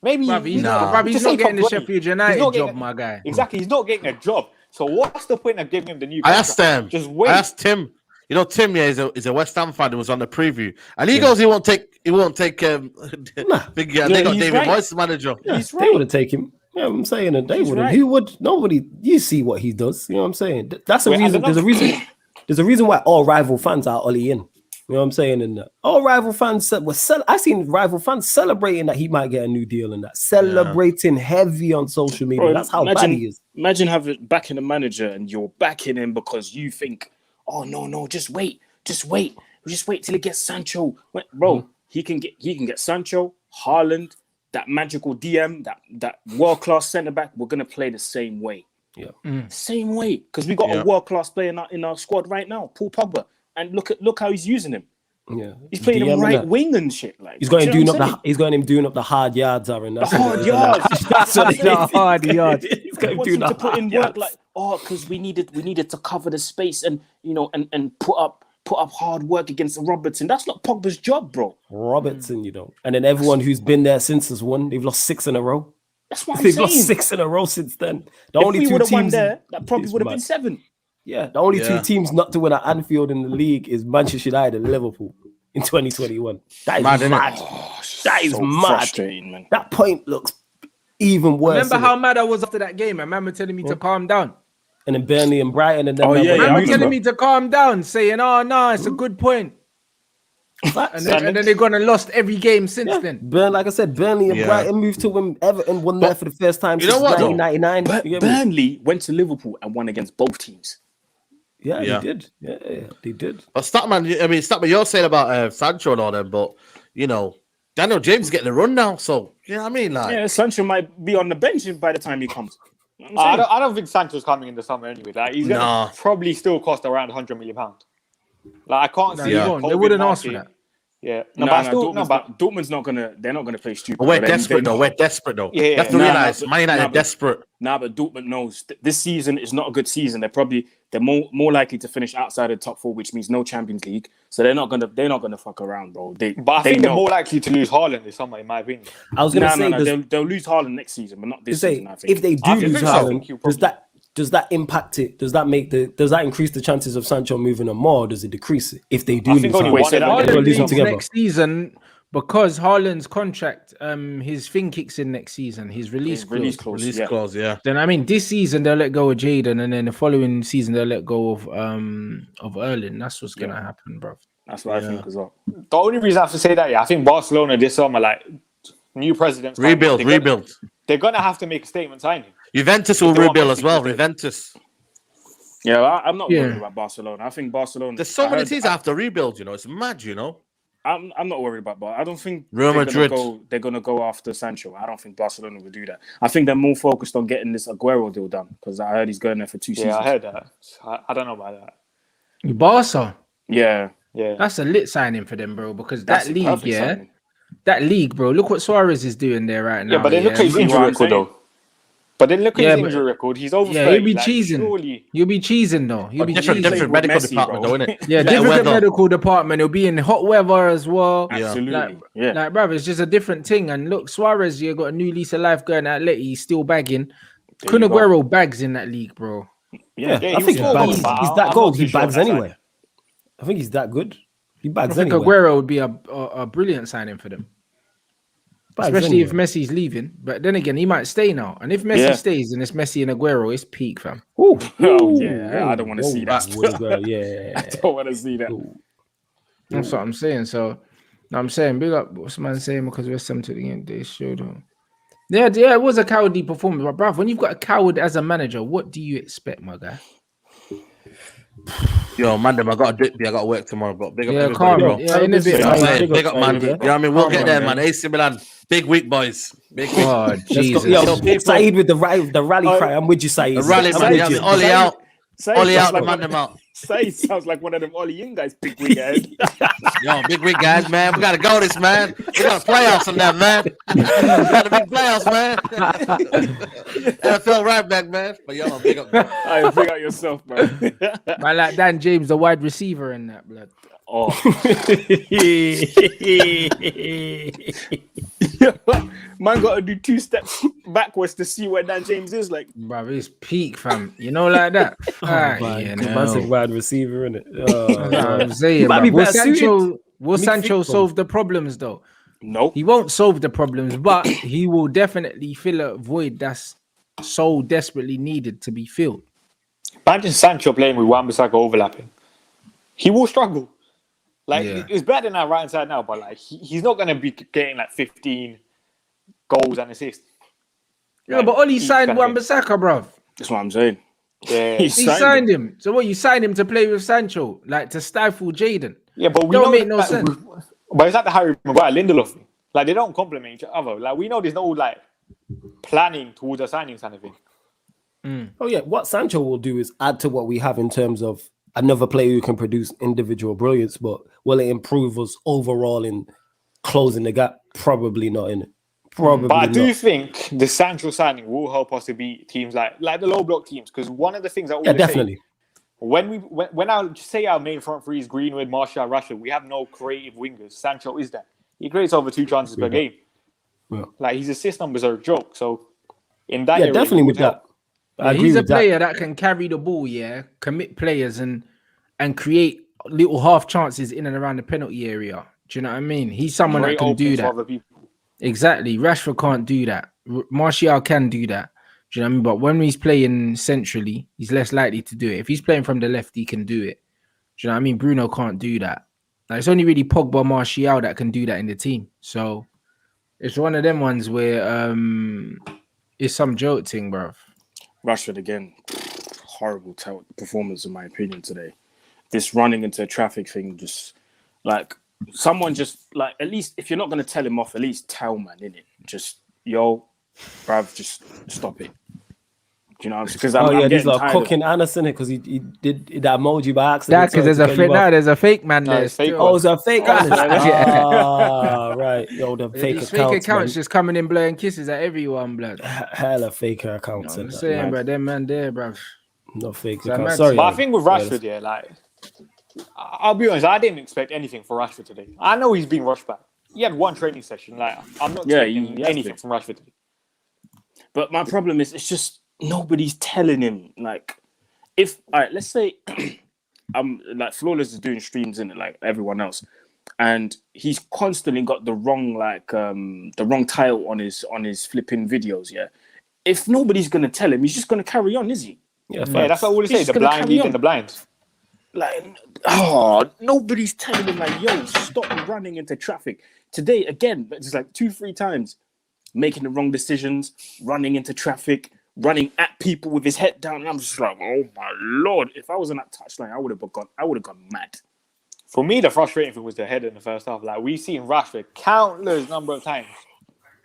Maybe he's not getting the Sheffield United job, my guy. Exactly, he's not getting a job. So what's the point of giving him the new contract? I asked Tim. You know, Tim is a West Ham fan who was on the preview, and he goes, he won't take. They got David Moyes manager. Yeah, they wouldn't take him. Yeah, I'm saying that they wouldn't. Who would? Nobody. You see what he does. You know what I'm saying? That's a reason. There's a reason. There's a reason why all rival fans are Ollie in. You know what I'm saying? And all rival fans I seen rival fans celebrating that he might get a new deal and that celebrating heavy on social media. That's how bad he is. Imagine having backing a manager and you're backing him because you think, oh no, just wait till he gets Sancho. Bro, he can get Sancho, Haaland, that magical DM, that world class centre back. We're gonna play the same way. Yeah, same way because we got a world class player in our squad right now, Paul Pogba. And look how he's using him. Yeah, he's playing him right wing and shit. Like he's going doing up the hard yards, Aaron. The hard yards. That's what the hard yards. He's going to put in work like because we needed to cover the space and and put up hard work against Robertson. That's not Pogba's job, bro. Robertson, and then everyone who's been there since has won. They've lost 6 in a row. That's what I'm They've saying. lost 6 in a row since then. If we would have won there, that probably would have been 7. Yeah, the only 2 teams not to win at Anfield in the league is Manchester United and Liverpool in 2021. That is mad. That is mad. Man. That point looks even worse. Remember how mad I was after that game? I remember telling me to calm down. And then Burnley and Brighton and then I remember telling me to calm down, saying, "Oh no, it's a good point." and then they're gonna lost every game since then. Like I said, Burnley and Brighton moved to win. Everton won there for the first time since 1999. Burnley went to Liverpool and won against both teams. Yeah, they did. Yeah, they did. But Statman, you're saying about Sancho and all them, but Daniel James is getting the run now, so you know what I mean. Like, Sancho might be on the bench by the time he comes. I don't think Sancho's coming in the summer anyway. Like he's gonna probably still cost around £100 million. Like I can't see. They wouldn't ask for that. Yeah, Dortmund's not gonna. They're not gonna play stupid. We're desperate though. Yeah, you have to realize, Man United desperate. But Dortmund knows this season is not a good season. They're more likely to finish outside of the top 4, which means no Champions League. So they're not gonna fuck around, bro. But I think they're more likely to lose Haaland this summer, in my opinion. I was gonna say they'll lose Haaland next season, but not this season. I think if they do lose Haaland, does that impact it? Does that increase the chances of Sancho moving on more, or does it decrease it if they do lose Haaland next season? Because Haaland's contract, his thing kicks in next season. His release clause. Yeah. Then this season they'll let go of Jadon, and then the following season they'll let go of Erling. That's what's gonna happen, bro. That's what I think as well. The only reason I have to say that, I think Barcelona this summer, like new presidents, rebuild. They're gonna have to make a statement signing. Juventus will rebuild as well. Juventus. Yeah, I'm not worried about Barcelona. I think Barcelona. There's so many teams that have to rebuild. You know, it's mad. You know. I'm not worried about Barcelona. I don't think Real Madrid. They're gonna go after Sancho. I don't think Barcelona will do that. I think they're more focused on getting this Aguero deal done because I heard he's going there for 2 seasons. Yeah, I heard that. I don't know about that. Barca. Yeah. That's a lit signing for them, bro. Because That's that league, signing. that league, bro. Look what Suarez is doing there right now. Yeah, but then look at his injury record, though. But then look at his injury record. He's over. Yeah, he'll be cheesing. You'll be cheesing though. You'll be different medical department, though, isn't it? Yeah, different medical department. He'll be in hot weather as well. Absolutely. Like, bro, it's just a different thing. And look, Suarez, you got a new lease of life going at Atleti. He's still bagging. Kun Aguero bags in that league, bro. Yeah, I think he's that gold. He bags anyway. I think he's that good. He bags anyway. Aguero would be a brilliant signing for them. Especially if Messi's leaving. But then again, he might stay now. And if Messi stays and it's Messi and Aguero, it's peak, fam. Oh, yeah. I don't want to see that. I don't want to see that. That's what I'm saying. So, I'm saying, big up what's man saying because West Ham to the end, they showed him. Yeah, it was a cowardly performance. But, bruv, when you've got a coward as a manager, what do you expect, my guy? Yo, man, I got to work tomorrow, but big up everybody, bro. Big up, man. You know what I mean? We'll get there, man. AC Milan, big week, boys. Big week. Oh, Jesus. Yo, Saeed with the rally cry. I'm with you, Saeed. The rally, man. Ollie out. Ollie out, man, them out. Saeed sounds like one of them Ollie in guys, big week guys. Yo, big week guys, man. We got to go this, man. We got playoffs on that, man. We got to big playoffs, man. NFL right back, man. But yo, big up, man. I big up yourself, bro. I like Dan James, the wide receiver in that, blood. Oh. Man got to do 2 steps backwards to see where Dan James is like. Bro, it's peak, fam. You know, like that. Massive wide receiver, in it. I'm saying, will Sancho solve the problems, though? No. He won't solve the problems, but he will definitely fill a void that's so desperately needed to be filled. Imagine Sancho playing with Wan-Bissaka overlapping. He will struggle. Like, it's better than our right side now, but like he's not going to be getting like 15 goals and assists. Yeah, but Oli signed Wan-Bissaka, bruv. That's what I'm saying. Yeah, he signed him. So what, you signed him to play with Sancho, like to stifle Jaden? Yeah, but we don't know make no sense. But it's like the Harry Maguire Lindelof thing. Like, they don't complement each other. Like, we know there's no like planning towards a signing kind of thing. Oh yeah, what Sancho will do is add to what we have in terms of another player who can produce individual brilliance, but will it improve us overall in closing the gap? Probably not, in it. Probably. But I do think the Sancho signing will help us to beat teams like the low block teams. Because one of the things I always definitely. say, when I say our main front three is Greenwood, Martial, Rashford, we have no creative wingers. Sancho is that. He creates over 2 chances per game. Yeah. Like, his assist numbers are a joke. So in that, definitely with that. He's a player that can carry the ball, commit players and create little half chances in and around the penalty area. Do you know what I mean? He's someone that can do that. Exactly. Rashford can't do that. Martial can do that. Do you know what I mean? But when he's playing centrally, he's less likely to do it. If he's playing from the left, he can do it. Do you know what I mean? Bruno can't do that. Like, it's only really Pogba, Martial that can do that in the team. So it's one of them ones where it's some joke thing, bro. Rashford again, horrible performance in my opinion today. This running into traffic thing, just like someone just like, at least if you're not gonna tell him off, at least tell man, innit? Just bruv, just stop it. Do you know what I'm saying? Because he's like cooking Anderson because he did that emoji by accident. Because there's a fake man there. Fake it's a fake Anderson. Right. Yo, the fake accounts. Fake accounts just coming in blowing kisses at everyone, blood. Hella fake accounts. I'm saying, bro, them man there, bro. No fake accounts. Sorry. But I think with Rashford, like, I'll be honest, I didn't expect anything for Rashford today. I know he's being rushed back. He had 1 training session. Like, I'm not expecting anything from Rashford today. But my problem is, it's just nobody's telling him. Like, let's say like Flawless is doing streams in it like everyone else, and he's constantly got the wrong title on his flipping videos. Yeah, if nobody's gonna tell him, he's just gonna carry on, is he? Yeah, that's what I always say. The blind lead and the blind. Like, nobody's telling him like, yo, stop running into traffic. Today, again, it's like 2-3 times, making the wrong decisions, running into traffic, running at people with his head down. And I'm just like, oh my Lord, if I was on that touchline, I would have gone mad. For me, the frustrating thing was the header in the first half. Like, we've seen Rashford countless number of times.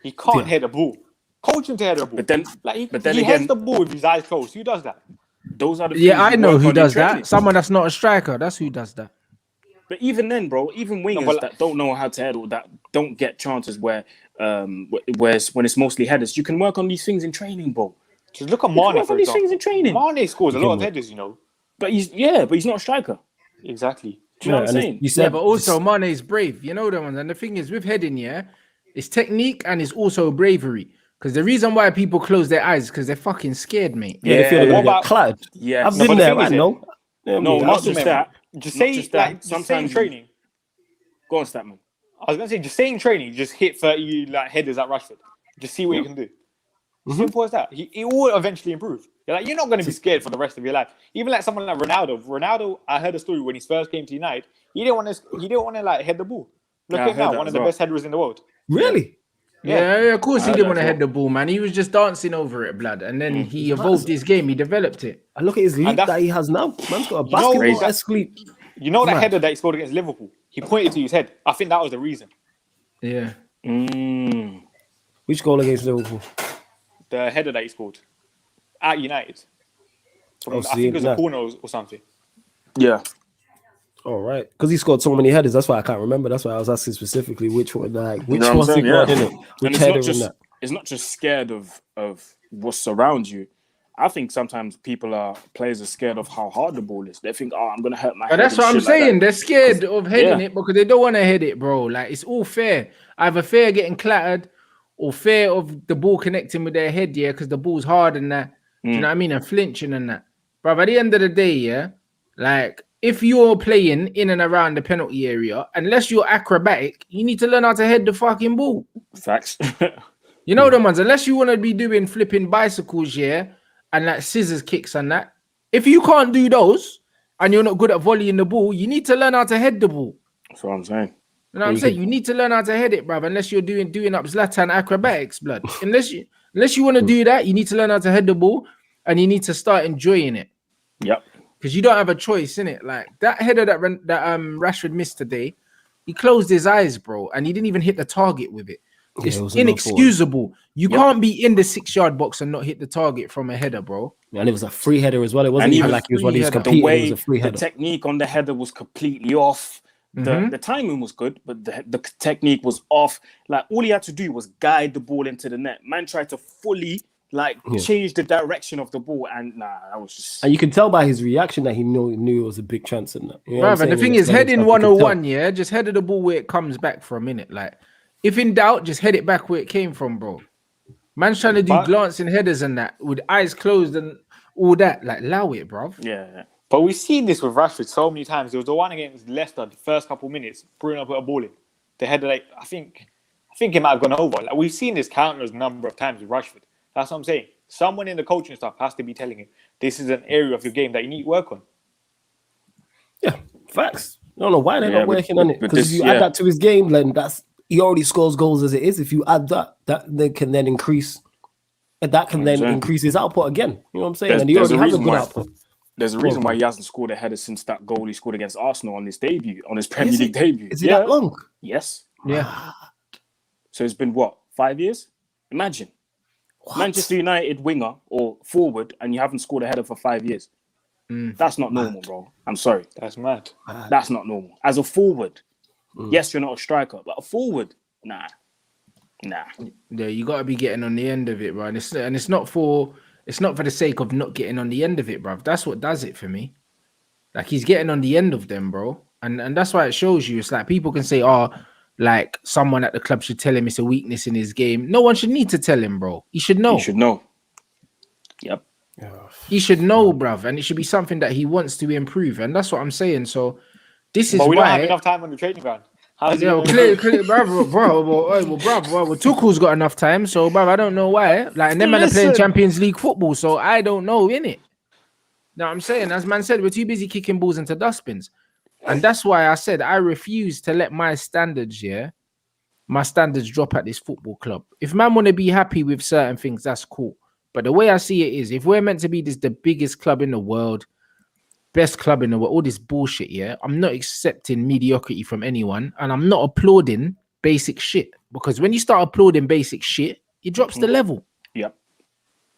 He can't head a ball. Coach him to head a ball. But then he heads the ball with his eyes closed. Who does that? Those are the I know who does that. Someone that's not a striker. That's who does that. But even then, bro, even wingers that don't know how to head or that don't get chances where when it's mostly headers, you can work on these things in training, bro. Just look at Mane, for these things in training. Mane scores a lot of headers, you know. But he's not a striker. Exactly. Do you know what I'm saying? But also Mane's brave. You know the ones. And the thing is with heading, it's technique and it's also bravery. Because the reason why people close their eyes is because they're fucking scared, mate. Yeah, they feel they're gonna get clattered. Yeah, I've been there. I know. No, not just that. Just say in training. Go on, Statman. I was gonna say, just say in training, just hit 30 like headers at Rashford. Just see what you can do. Simple as that. He will eventually improve. You're not going to be scared for the rest of your life. Even like someone like Ronaldo. Ronaldo, I heard a story when he first came to United. He didn't want to like head the ball. Look at now, one of the best headers in the world. Really? Yeah, of course he didn't want to head the ball, man. He was just dancing over it, blood. And then he evolved his game. He developed it. And look at his leap that he has now. Man's got a basketball leap. You know that header that he scored against Liverpool? He pointed to his head. I think that was the reason. Yeah. Which goal against Liverpool? The header that he scored at United. I think it was a corner or something. Yeah. All right. Because he scored so many headers. That's why I can't remember. That's why I was asking specifically which one. Which one's he got in it? Which header in that? It's not just scared of what's around you. I think sometimes players are scared of how hard the ball is. They think, I'm going to hurt my head. That's what I'm saying. They're scared of heading it because they don't want to head it, bro. Like, it's all fair. Either fair getting clattered or fear of the ball connecting with their head, because the ball's hard and that. Do you know what I mean? And flinching and that. But by the end of the day, like, if you're playing in and around the penalty area, unless you're acrobatic, you need to learn how to head the fucking ball. Facts. You know the ones, unless you want to be doing flipping bicycles, and like scissors kicks and that. If you can't do those and you're not good at volleying the ball, you need to learn how to head the ball. That's what I'm saying. You know what I'm saying? You need to learn how to head it, bruv, unless you're doing up Zlatan acrobatics, blood. Unless you want to do that, you need to learn how to head the ball and you need to start enjoying it. Yep. Because you don't have a choice, innit? Like, that header that Rashford missed today, he closed his eyes, bro, and he didn't even hit the target with it. It's inexcusable. You can't be in the 6-yard box and not hit the target from a header, bro. And it was a free header as well. It wasn't even like he was one of these competing. It was a free header. The technique on the header was completely off. The timing was good, but the technique was off. Like, all he had to do was guide the ball into the net. Man tried to fully change the direction of the ball, and that was just. And you can tell by his reaction that he knew it was a big chance in that. You know the thing is, heading 101, just head of the ball where it comes back for a minute. Like, if in doubt, just head it back where it came from, bro. Man's trying to do glancing headers and that with eyes closed and all that. Like, allow it, bro. Yeah. But we've seen this with Rashford so many times. There was the one against Leicester, the first couple of minutes, Bruno put a ball in. The header, like, I think it might have gone over. Like, we've seen this countless number of times with Rashford. That's what I'm saying. Someone in the coaching staff has to be telling him this is an area of your game that you need to work on. Yeah, facts. I don't know why they're not working on it. Because if you add that to his game, then he already scores goals as it is. If you add that they can then increase. That can then increase his output again. You know what I'm saying? And he already has a good output. There's a reason why he hasn't scored a header since that goal he scored against Arsenal on his debut, on his Premier League debut. Is it that long? Yes. Yeah. So it's been 5 years? Imagine. Manchester United winger or forward, and you haven't scored a header for 5 years. That's not normal, bro. I'm sorry. That's mad. That's not normal. As a forward, yes, you're not a striker, but a forward, nah. Yeah, you got to be getting on the end of it, bro. And it's not for the sake of not getting on the end of it, bro. That's what does it for me. Like, he's getting on the end of them, bro. And that's why it shows you. It's like people can say, like, someone at the club should tell him it's a weakness in his game. No one should need to tell him, bro. He should know. He should know. Yep. He should know, bruv. And it should be something that he wants to improve. And that's what I'm saying. So this is why... But we don't have enough time on the training ground. Clear, bro. Tuchel's got enough time, so, bro, I don't know why. Like, and them men are playing Champions League football, so I don't know, innit? Now I'm saying, as man said, we're too busy kicking balls into dustbins. And that's why I said I refuse to let my standards drop at this football club. If man want to be happy with certain things, that's cool. But the way I see it is, if we're meant to be the biggest club in the world, best club in the world, all this bullshit, yeah, I'm not accepting mediocrity from anyone, and I'm not applauding basic shit. Because when you start applauding basic shit, it drops the level. Yep.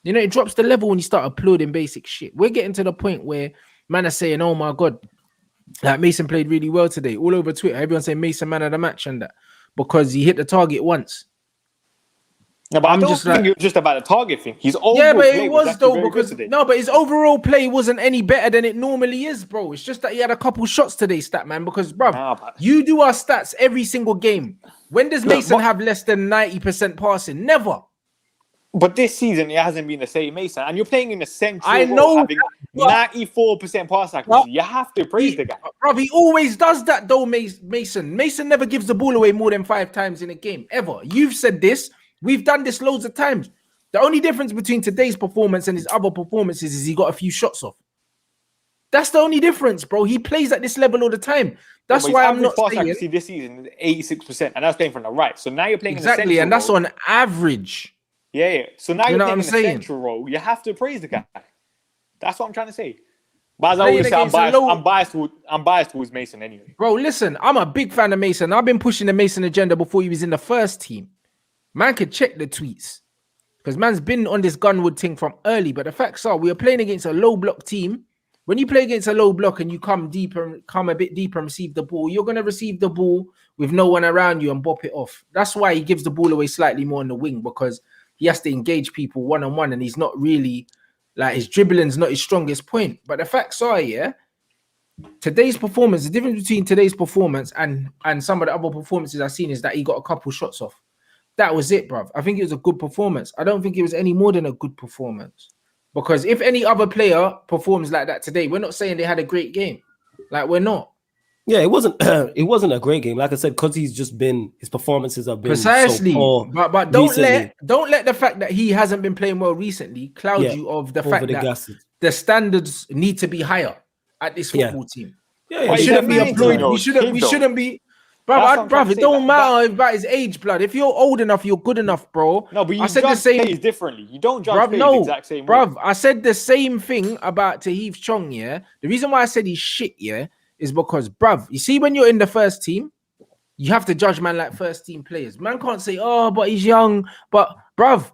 You know, it drops the level when you start applauding basic shit. We're getting to the point where man are saying, oh my God, like Mason played really well today. All over Twitter, everyone's saying Mason man of the match and that because he hit the target once. No, but I don't think it was just about the target thing. His overall yeah, but play it was though because but his overall play wasn't any better than it normally is, bro. It's just that he had a couple shots today, stat man. Because, bro, you do our stats every single game. When does Mason have less than 90% passing? Never. But this season, it hasn't been the same, Mason. And you're playing in the central I know having 94% pass accuracy. You have to praise the guy. Bro, he always does that, though, Mason. Mason never gives the ball away more than 5 times in a game, ever. You've said this. We've done this loads of times. The only difference between today's performance and his other performances is he got a few shots off. That's the only difference, bro. He plays at this level all the time. That's why I'm not pass saying accuracy this season is 86%, and that's playing from the right. So now you're playing exactly, and that's on average. Yeah. So now you're playing in the central role. You have to praise the guy. That's what I'm trying to say. But as I always say, I'm biased towards Mason anyway. Bro, listen, I'm a big fan of Mason. I've been pushing the Mason agenda before he was in the first team. Man could check the tweets because man's been on this Gunwood thing from early. But the facts are, we are playing against a low block team. When you play against a low block and you come a bit deeper and receive the ball, you're going to receive the ball with no one around you and bop it off. That's why he gives the ball away slightly more in the wing, because he has to engage people one-on-one and he's not really, like, his dribbling's not his strongest point. But the facts are, today's performance, the difference between today's performance and some of the other performances I've seen is that he got a couple shots off. That was it, bruv. I think it was a good performance. I don't think it was any more than a good performance. Because if any other player performs like that today, we're not saying they had a great game. Like, we're not. Yeah, it wasn't a great game. Like I said, because his performances have been precisely. So poor but don't let the fact that he hasn't been playing well recently cloud you of the fact that the standards need to be higher at this football team. Yeah, we shouldn't be employed. We shouldn't be. Bro, it don't matter about his age, blood. If you're old enough, you're good enough, bro. No, but you judge plays differently. You don't judge plays the exact same way. Bruv, I said the same thing about Tahith Chong, The reason why I said he's shit, is because, bruv, you see, when you're in the first team, you have to judge man like first team players. Man can't say, oh, but he's young. But, bruv,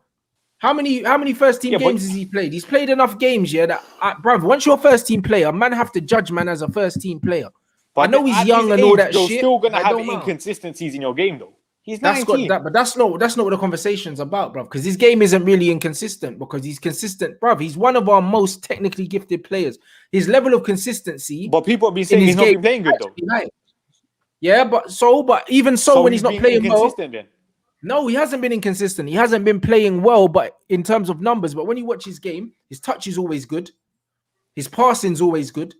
how many first team games has he played? He's played enough games, that, bruv, once you're a first team player, man have to judge man as a first team player. But I know he's young and all that shit. You're still gonna have inconsistencies in your game, though. He's 19. But that's not what the conversation's about, bruv. Because his game isn't really inconsistent. Because he's consistent, bruv. He's one of our most technically gifted players. His level of consistency. But people have been saying he's not been playing good, though. Yeah, but even so when he's not playing well. Then. No, he hasn't been inconsistent. He hasn't been playing well, but in terms of numbers. But when you watch his game, his touch is always good. His passing's always good.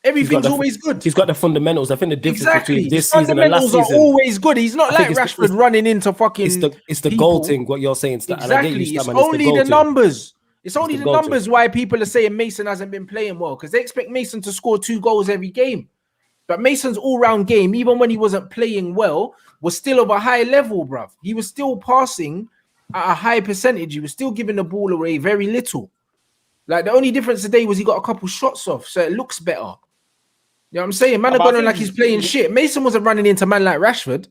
Everything's always good. He's got the fundamentals. I think the difference between this season and last season, fundamentals are always good. He's not like Rashford running into fucking. It's the goal thing. What you're saying, exactly. It's only the numbers. It's only the numbers why people are saying Mason hasn't been playing well, because they expect Mason to score 2 goals every game. But Mason's all-round game, even when he wasn't playing well, was still of a high level, bruv. He was still passing at a high percentage. He was still giving the ball away very little. Like, the only difference today was he got a couple shots off, so it looks better. You know what I'm saying? Man, are going on like he's playing shit. Mason wasn't running into man like Rashford.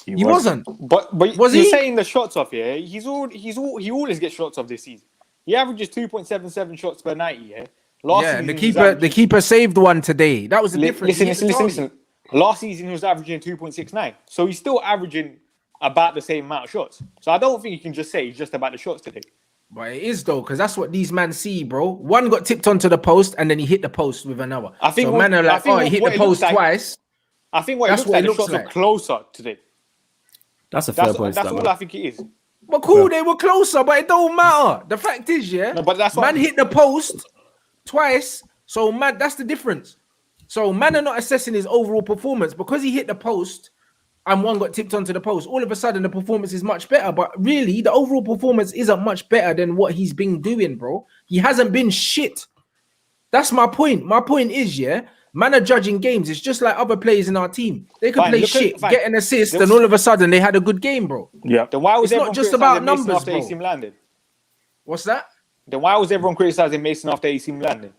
He wasn't. But was he saying the shots off? Yeah, he always gets shots off this season. He averages 2.77 shots per 90. And the keeper saved one today. That was the difference. Listen. Last season he was averaging 2.69, so he's still averaging about the same amount of shots. So I don't think you can just say he's just about the shots today. But it is, though, because that's what these men see, bro. One got tipped onto the post and then he hit the post with another. I think so man are like, he hit the post twice. I think what it looks like, the shots are closer today. That's a fair point. That's all I think it is. But cool, they were closer, but it don't matter. The fact is, but that's man hit the post twice, so man, that's the difference. So man are not assessing his overall performance because he hit the post and one got tipped onto the post. All of a sudden, the performance is much better. But really, the overall performance isn't much better than what he's been doing, bro. He hasn't been shit. That's my point. My point is, yeah, man are judging games. It's just like other players in our team. They could play shit, get an assist, and all of a sudden they had a good game, bro. Yeah. Then why was It's not just about numbers, after bro. AC Milan then? What's that? Then why was everyone criticizing Mason after AC Milan then?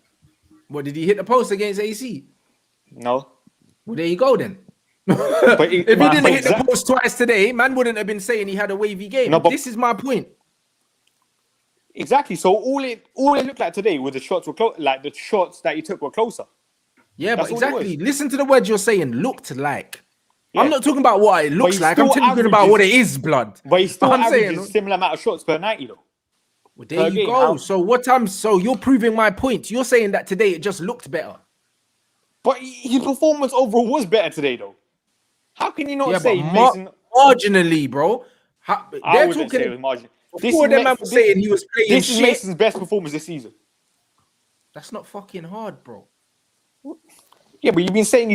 What, did he hit the post against AC? No. Well, there you go then. But If he didn't hit the post twice today, man wouldn't have been saying he had a wavy game. No, but this is my point. Exactly. So all it looked like today was the shots were like the shots that he took were closer. Yeah, That's but all it exactly. was. Listen to the words you're saying. Looked like. Yeah. I'm not talking about what it looks he like. I'm still talking about what it is, blood. But he still I'm averages saying, similar amount of shots per 90 though. well, there you go. So you're proving my point. You're saying that today it just looked better. But his performance overall was better today though. How can you not say but Mason? marginally, bro? I wouldn't say it was marginal. Before them man was saying he was playing This is shit. Mason's best performance this season. That's not fucking hard, bro. Yeah, but you've been saying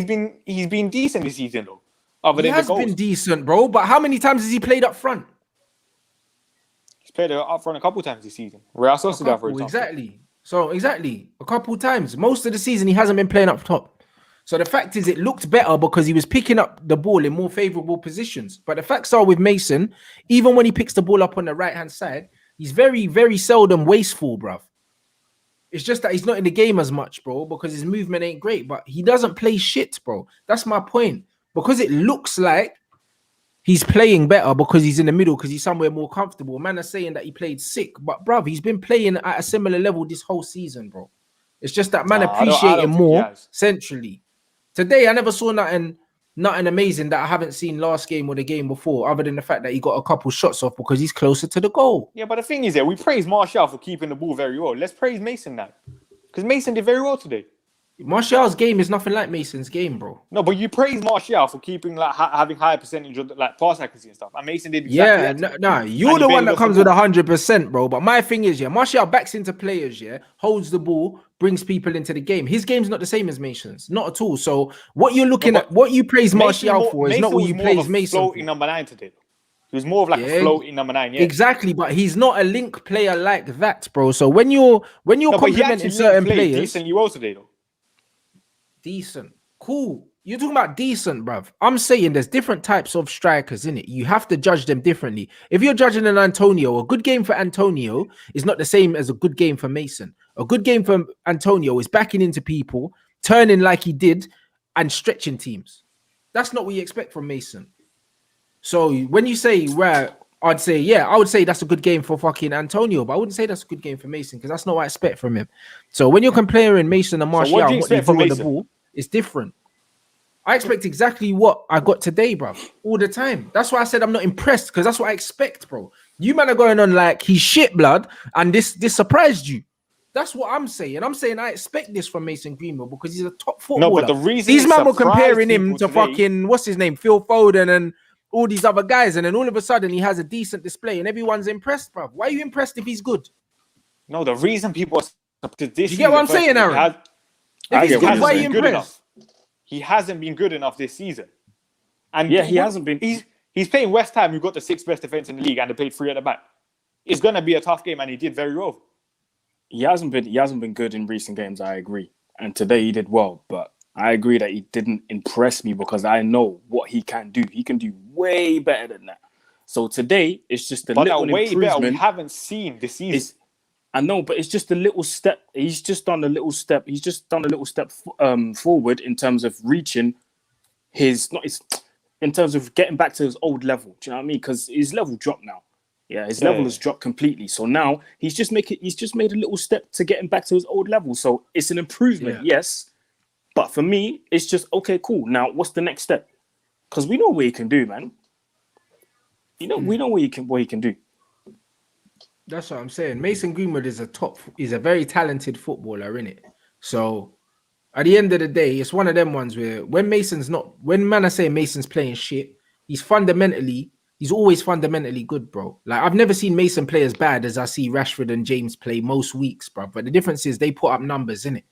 he's been decent this season though. Other He than has the goals. been decent, bro. But how many times has he played up front? He's played up front a couple times this season. Real Sociedad, for example. Exactly. So exactly a couple times. Most of the season he hasn't been playing up top. So the fact is, it looked better because he was picking up the ball in more favorable positions. But the facts are with Mason, even when he picks the ball up on the right hand side, he's very, very seldom wasteful, bruv. It's just that he's not in the game as much, bro, because his movement ain't great. But he doesn't play shit, bro. That's my point. Because it looks like he's playing better because he's in the middle, because he's somewhere more comfortable. Man are saying that he played sick, but bruv, he's been playing at a similar level this whole season, bro. It's just that man appreciate him more centrally. Today, I never saw nothing amazing that I haven't seen last game or the game before, other than the fact that he got a couple shots off because he's closer to the goal. Yeah, but the thing is, we praise Martial for keeping the ball very well. Let's praise Mason now, because Mason did very well today. Martial's game is nothing like Mason's game, bro. No, but you praise Martial for keeping like having higher percentage of like pass accuracy and stuff. And Mason did exactly that. You're the one that comes with 100%, bro. But my thing is, Martial backs into players, holds the ball, brings people into the game. His game's not the same as Mason's, not at all. So what you're looking at, what you praise Martial for, is not what you praise Mason for. Floating number 9 today. He was more of like a floating number 9. Yeah, exactly. But he's not a link player like that, bro. So when you're complimenting certain players, decently well today though. Decent, cool. You're talking about decent, bruv. I'm saying there's different types of strikers in it. You have to judge them differently. If you're judging an Antonio, a good game for Antonio is not the same as a good game for Mason. A good game for Antonio is backing into people, turning like he did, and stretching teams. That's not what you expect from Mason. So when you say I'd say, I would say that's a good game for fucking Antonio, but I wouldn't say that's a good game for Mason because that's not what I expect from him. So when you're comparing Mason and Martial, what they do on the ball is different. I expect exactly what I got today, bro, all the time. That's why I said I'm not impressed, because that's what I expect, bro. You man are going on like he's shit, blood, and this surprised you. That's what I'm saying. I'm saying I expect this from Mason Greenwood because he's a top footballer. No, but the reason these men were comparing him to fucking what's his name, Phil Foden and all these other guys, and then all of a sudden he has a decent display and everyone's impressed, bro. Why are you impressed if he's good? No, the reason people are this. You get what I'm saying, Aaron? If he's good, why are you impressed? He hasn't been good enough this season. And yeah, he hasn't been. He's playing West Ham, who got the 6th best defense in the league, and they played 3 at the back. It's gonna be a tough game, and he did very well. He hasn't been good in recent games. I agree, and today he did well. But I agree that he didn't impress me because I know what he can do. He can do way better than that. So today it's just a little improvement. Better we haven't seen this season. I know, but it's just a little step. He's just done a little step. He's just done a little step forward in terms of reaching in terms of getting back to his old level. Do you know what I mean? Because his level dropped now. Yeah, his level has dropped completely. So now he's just made a little step to getting back to his old level. So it's an improvement, yes. But for me, it's just okay, cool. Now, what's the next step? Because we know what he can do, man. We know what he can do. That's what I'm saying. Mason Greenwood is a very talented footballer, innit? So at the end of the day, it's one of them ones where when man I say Mason's playing shit, he's always fundamentally good, bro. Like I've never seen Mason play as bad as I see Rashford and James play most weeks, bro. But the difference is they put up numbers, innit?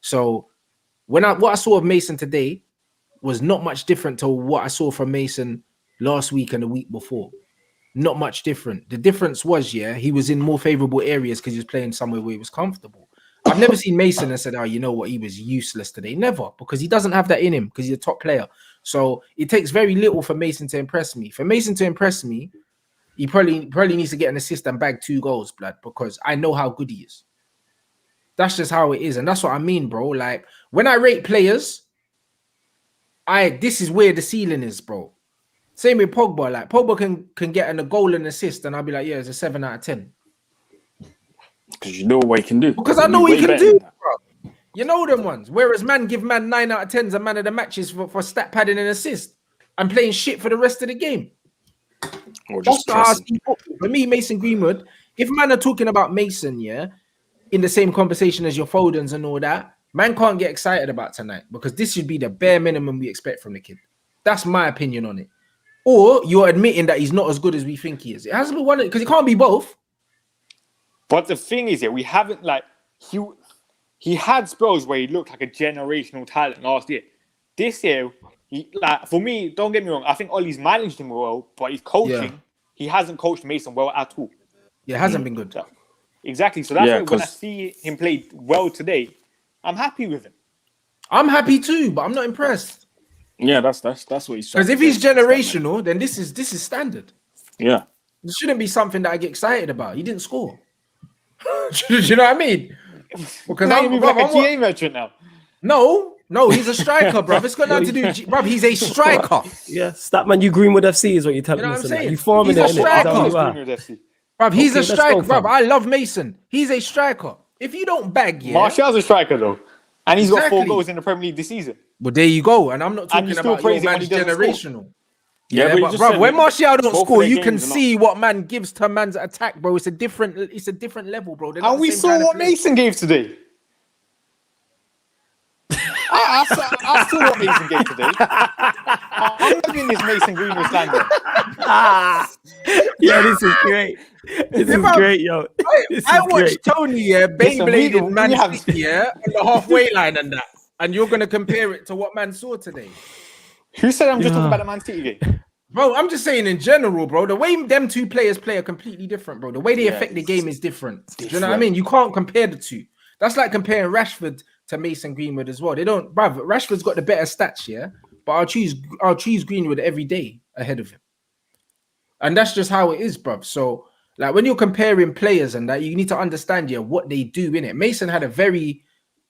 So what I saw of Mason today was not much different to what I saw from Mason last week and the week before. Not much different. The difference was, he was in more favorable areas because he was playing somewhere where he was comfortable. I've never seen Mason and said, "Oh, you know what? He was useless today." Never, because he doesn't have that in him because he's a top player. So it takes very little for Mason to impress me. For Mason to impress me, he probably needs to get an assist and bag 2 goals, blood, because I know how good he is. That's just how it is, and that's what I mean, bro. Like when I rate players, this is where the ceiling is, bro. Same with Pogba. Like Pogba can get a goal and assist, and I'll be like, yeah, it's a 7 out of 10. Because you know what he can do. Because I know he can do, bro. You know them ones. Whereas man give man 9 out of 10s and man of the matches for stat padding and assist. I'm playing shit for the rest of the game. Or just for me, Mason Greenwood, if man are talking about Mason, yeah, in the same conversation as your Fodens and all that, man can't get excited about tonight because this should be the bare minimum we expect from the kid. That's my opinion on it. Or you're admitting that he's not as good as we think he is. It has to be one because it can't be both. But the thing is, we haven't he had spells where he looked like a generational talent last year. This year, for me, don't get me wrong, I think Ollie's managed him well, but his coaching, he hasn't coached Mason well at all. Yeah, it hasn't been good. Exactly. So that's why when I see him play well today, I'm happy with him. I'm happy too, but I'm not impressed. Yeah, that's what he's trying. Because if he's generational, then this is standard. Yeah. It shouldn't be something that I get excited about. He didn't score. Do you know what I mean? Because I'm like a GA merchant now. No, he's a striker, bruv. It's got nothing to do with bruv. He's a striker. Yeah, Statman, you Greenwood FC is what you're telling You know us. what I'm saying? You farming He's it, a striker. innit? Bruv, he's a let's striker, go, bruv. fam. I love Mason. He's a striker. If you don't bag, yeah. Martial's a striker though. And he's got 4 Exactly. goals in the Premier League this season. Well, there you go. And I'm not talking you still about your praise him when man's he doesn't generational. Yeah, but you but just bruv, said when it. Martial don't Both of score, their you can games are not- see what man gives to man's attack, bro. It's a different level, bro. They're not And the we same saw kind of what play. Mason gave today. I saw what Mason gave today. I'm loving this Mason Greenwood slander. Yeah, this is great. This is bruv, great, yo. This I is watched great. Tony, yeah, Listen, Beyblade we in Man have- City, yeah, on the halfway line and that. And you're going to compare it to what man saw today. Who said I'm just talking about the Man City game? Bro, I'm just saying in general, bro, the way them two players play are completely different, bro. The way they affect the game is different. Do you know what I mean? You can't compare the two. That's like comparing Rashford to Mason Greenwood as well. They don't, bruv, Rashford's got the better stats, yeah, but I'll choose Greenwood every day ahead of him. And that's just how it is, bruv. So, like, when you're comparing players and that, you need to understand, yeah, what they do in it. Mason had a very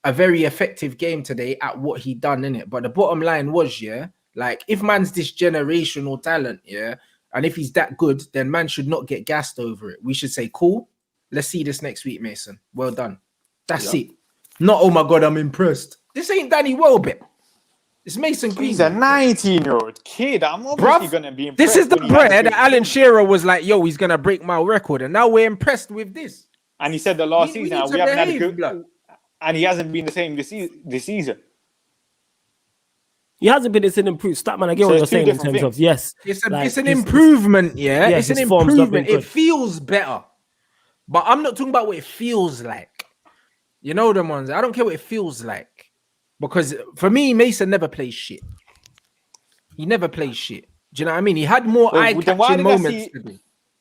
effective game today at what he done in it. But the bottom line was, yeah, like, if man's this generational talent, yeah, and if he's that good, then man should not get gassed over it. We should say, cool, let's see this next week, Mason. Well done. That's it. Not, oh my God, I'm impressed. This ain't Danny Welbeck. It's Mason Greenwood. He's a 19-year-old kid. I'm obviously going to be impressed. This is the when he has prayer a that Alan Shearer was like, yo, he's going to break my record. And now we're impressed with this. And he said the last We season, need to we haven't had a behave, good... blood. And he hasn't been the same this season. He hasn't been an improved Statman. I get So what you're it's two saying in different terms of things. yes. It's like, an improvement, yeah. yeah, It's an his form's not been improvement. It good. feels better. But I'm not talking about what it feels like. You know them ones. I don't care what it feels like. Because for me, Mason never plays shit. He never plays shit. Do you know what I mean? He had more Then why eye-catching did I moments see- today.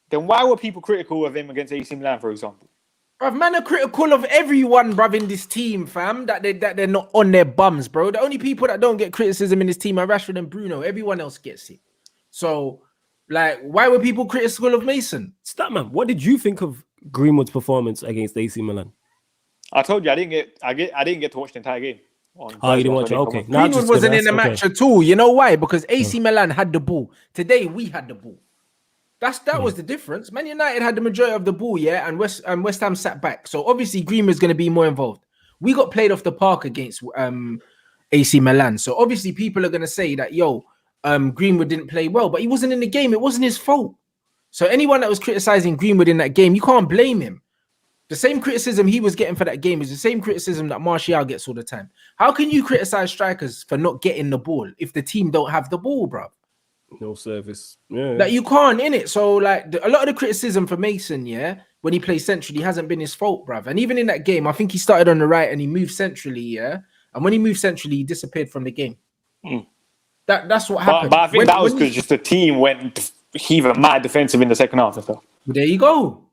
Then why were people critical of him against AC Milan, for example? Bruv, man are critical of everyone, bruv, in this team, fam. That they're not on their bums, bro. The only people that don't get criticism in this team are Rashford and Bruno. Everyone else gets it. So, like, why were people critical of Mason? Statman, what did you think of Greenwood's performance against AC Milan? I told you I didn't get to watch the entire game. Oh, you didn't watch it? Okay. Now Greenwood just wasn't gonna in the ask- match at all. You know why? Because AC Milan had the ball. Today we had the ball. That was the difference. Man United had the majority of the ball, yeah, and West Ham sat back. So obviously Greenwood's going to be more involved. We got played off the park against AC Milan. So obviously people are going to say that, Greenwood didn't play well, but he wasn't in the game. It wasn't his fault. So anyone that was criticizing Greenwood in that game, you can't blame him. The same criticism he was getting for that game is the same criticism that Martial gets all the time. How can you criticize strikers for not getting the ball if the team don't have the ball, bro? No service. Yeah. Like, you can't, innit? So, like, a lot of the criticism for Mason, yeah, when he plays centrally, hasn't been his fault, bruv. And even in that game, I think he started on the right and he moved centrally, yeah. And when he moved centrally, he disappeared from the game. That's what happened. But I think that was because just the team went even mad defensive in the second half and stuff. There you go.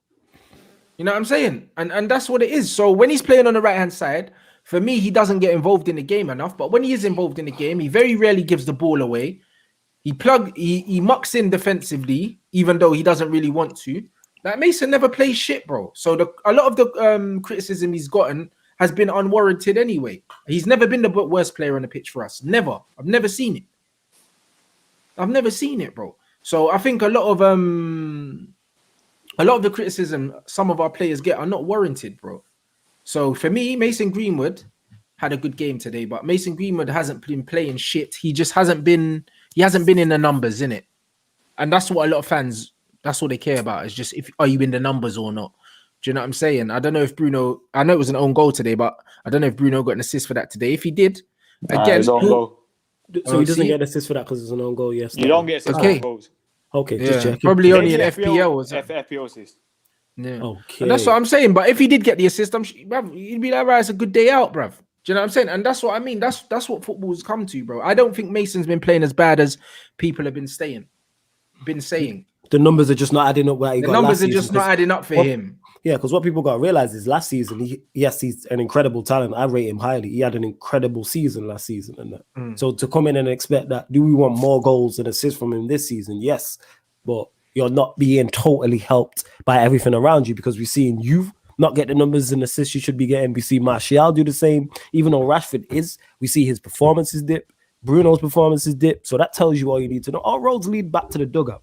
You know what I'm saying? And that's what it is. So when he's playing on the right hand side, for me, he doesn't get involved in the game enough. But when he is involved in the game, he very rarely gives the ball away. He mucks in defensively, even though he doesn't really want to. Like Mason never plays shit, bro. So a lot of the criticism he's gotten has been unwarranted anyway. He's never been the worst player on the pitch for us. Never. I've never seen it. I've never seen it, bro. So I think a lot of the criticism some of our players get are not warranted, bro. So for me, Mason Greenwood had a good game today, but Mason Greenwood hasn't been playing shit. He just hasn't been in the numbers, innit? And that's what a lot of fans, that's all they care about, is just are you in the numbers or not? Do you know what I'm saying? I don't know if Bruno, I know it was an own goal today, but I don't know if Bruno got an assist for that today. If he did, again, his own goal. So he doesn't get an assist for that because it's an own goal, yes. You don't get assist for goals. Okay, just checking. Probably only an FPL or something. FPL assist. Yeah. Okay. And that's what I'm saying. But if he did get the assist, he'd be like, right, it's a good day out, bruv. Do you know what I'm saying? And that's what I mean. That's what football's come to, bro. I don't think Mason's been playing as bad as people have been saying. The numbers are just not adding up. The numbers are just not adding up for him. Yeah, because what people got to realize is last season, yes, he's an incredible talent. I rate him highly. He had an incredible season last season. And that. So to come in and expect that, do we want more goals and assists from him this season? Yes, but you're not being totally helped by everything around you, because we're seeing you not get the numbers and assists you should be getting. We see Martial do the same, even though Rashford is. We see his performances dip. Bruno's performances dip. So that tells you all you need to know. All roads lead back to the dugout.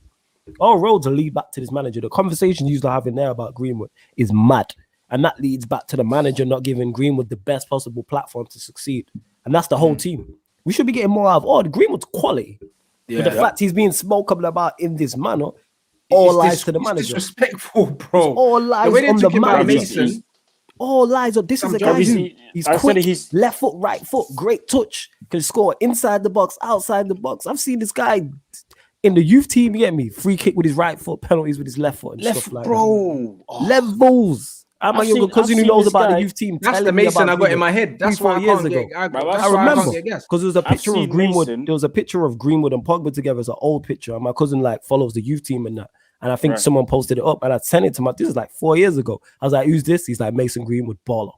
All roads will lead back to this manager. The conversation you used to have in there about Greenwood is mad. And that leads back to the manager not giving Greenwood the best possible platform to succeed. And that's the whole team. We should be getting more out of Greenwood's quality. But the fact he's being spoken about in this manner, all lies to the manager. Disrespectful, bro. All lies on the manager. All lies on this is a guy who he's quick, left foot, right foot, great touch, can score inside the box, outside the box. I've seen this guy in the youth team, you get me? Free kick with his right foot, penalties with his left foot, and stuff like that. Levels. I'm a younger cousin who knows about the youth team. That's the Mason I got in my head. That's 4 years ago. I remember because there was a picture of Greenwood. There was a picture of Greenwood and Pogba together. It's an old picture, and my cousin like follows the youth team and that. And I think someone posted it up, and I sent it to my. This is like 4 years ago. I was like, "Who's this?" He's like, "Mason Greenwood, baller."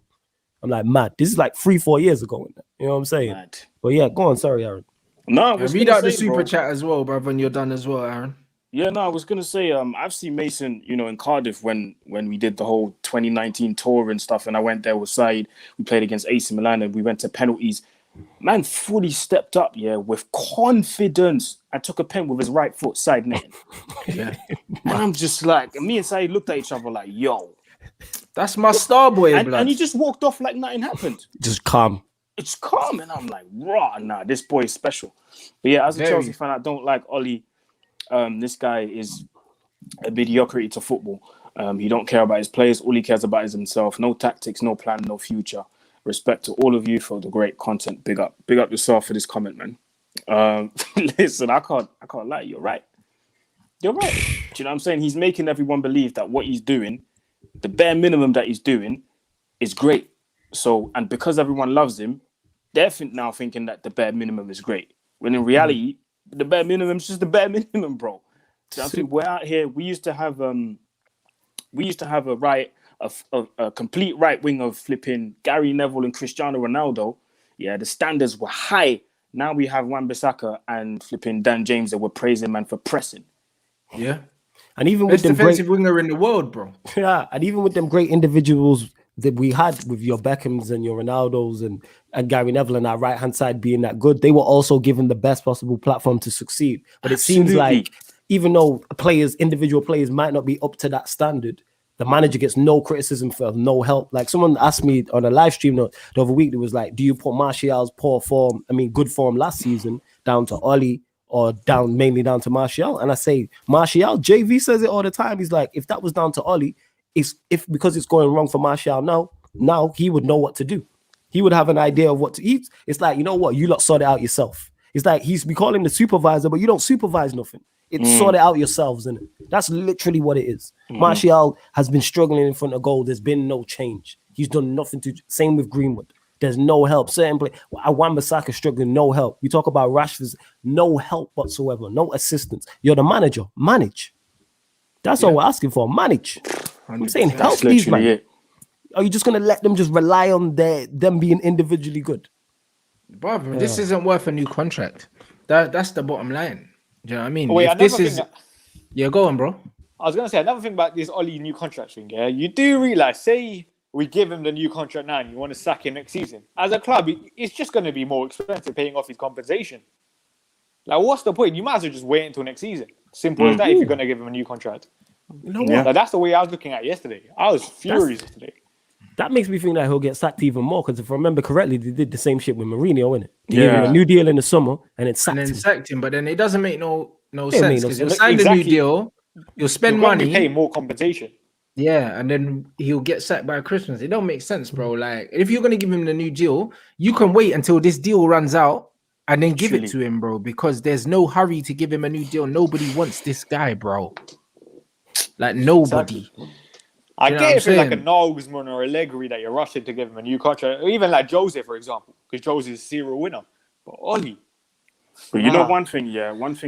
I'm like, "Mad." This is like 3-4 years ago. You know what I'm saying? Mad. But yeah, go on. Sorry, Aaron. No, read out the super chat as well, bro, when you're done as well, Aaron. Yeah, no, I was gonna say, I've seen Mason, in Cardiff when we did the whole 2019 tour and stuff, and I went there with Said. We played against AC Milan and we went to penalties. Man fully stepped up, with confidence. I took a pen with his right foot side net. And I'm just like, me and Said looked at each other like, yo. That's my star boy, and he just walked off like nothing happened. Just calm. It's calm, and I'm like, raw, nah, this boy is special. But yeah, as a Chelsea fan, I don't like Ollie. This guy is a mediocrity to football. He don't care about his players. All he cares about is himself. No tactics, no plan, no future. Respect to all of you for the great content. Big up yourself for this comment, man. Listen, I can't lie. You're right. Do you know what I'm saying? He's making everyone believe that what he's doing, the bare minimum that he's doing, is great. So, and because everyone loves him, they're now thinking that the bare minimum is great. When in reality, the bare minimum is just the bare minimum, bro. So I think we're out here. We used to have a complete right wing of flipping Gary Neville and Cristiano Ronaldo. Yeah, the standards were high. Now we have Wan-Bissaka and flipping Dan James that we're praising, man, for pressing. Yeah. And even with the defensive winger in the world, bro. Yeah, and even with them great individuals that we had with your Beckhams and your Ronaldos and Gary Neville and our right-hand side being that good, they were also given the best possible platform to succeed. But it seems like even though individual players might not be up to that standard, the manager gets no criticism for no help. Like someone asked me on a live stream the other week, it was like, do you put Martial's good form last season down to Ollie or mainly down to Martial? And I say, Martial, JV says it all the time. He's like, if that was down to Ollie, because it's going wrong for Martial now he would know what to do. He would have an idea of what to eat. It's like, you know what? You lot sort it out yourself. It's like we call him the supervisor, but you don't supervise nothing. It's sort it out yourselves, isn't it? That's literally what it is. Martial has been struggling in front of goal. There's been no change. He's done nothing same with Greenwood. There's no help. Certain play. Wan-Bissaka struggling, no help. You talk about Rashford's, no help whatsoever, no assistance. You're the manager. Manage. That's all we're asking for. Manage. I'm saying 100%. help That's these literally man. it. Are you just gonna let them just rely on them being individually good? Brother, this isn't worth a new contract. That's the bottom line. Do you know what I mean? Wait, If this is, yeah, go on, bro. I was gonna say another thing about this Ollie new contract thing. Yeah, you do realize, say we give him the new contract now, and you want to sack him next season. As a club, it's just going to be more expensive paying off his compensation. Like, what's the point? You might as well just wait until next season. Simple as that. If you're going to give him a new contract, You know what? like, that's the way I was looking at it yesterday. I was furious yesterday. That makes me think that he'll get sacked even more because if I remember correctly, they did the same shit with Mourinho, innit? They gave him a new deal in the summer and then sacked him. But then it doesn't make no It sense made no because you'll sense. sign the new deal, you'll spend You're going to money, be paying more compensation. yeah, and then he'll get sacked by Christmas. It don't make sense, bro. Like, if you're gonna give him the new deal, you can wait until this deal runs out and then give it to him, bro. Because there's no hurry to give him a new deal. Nobody wants this guy, bro. Like nobody. Exactly. I get if it's like a Nagelsmann or a Allegri that you're rushing to give him a new contract, or even like Jose, for example, because Jose is a serial winner. But Ollie, but you know one thing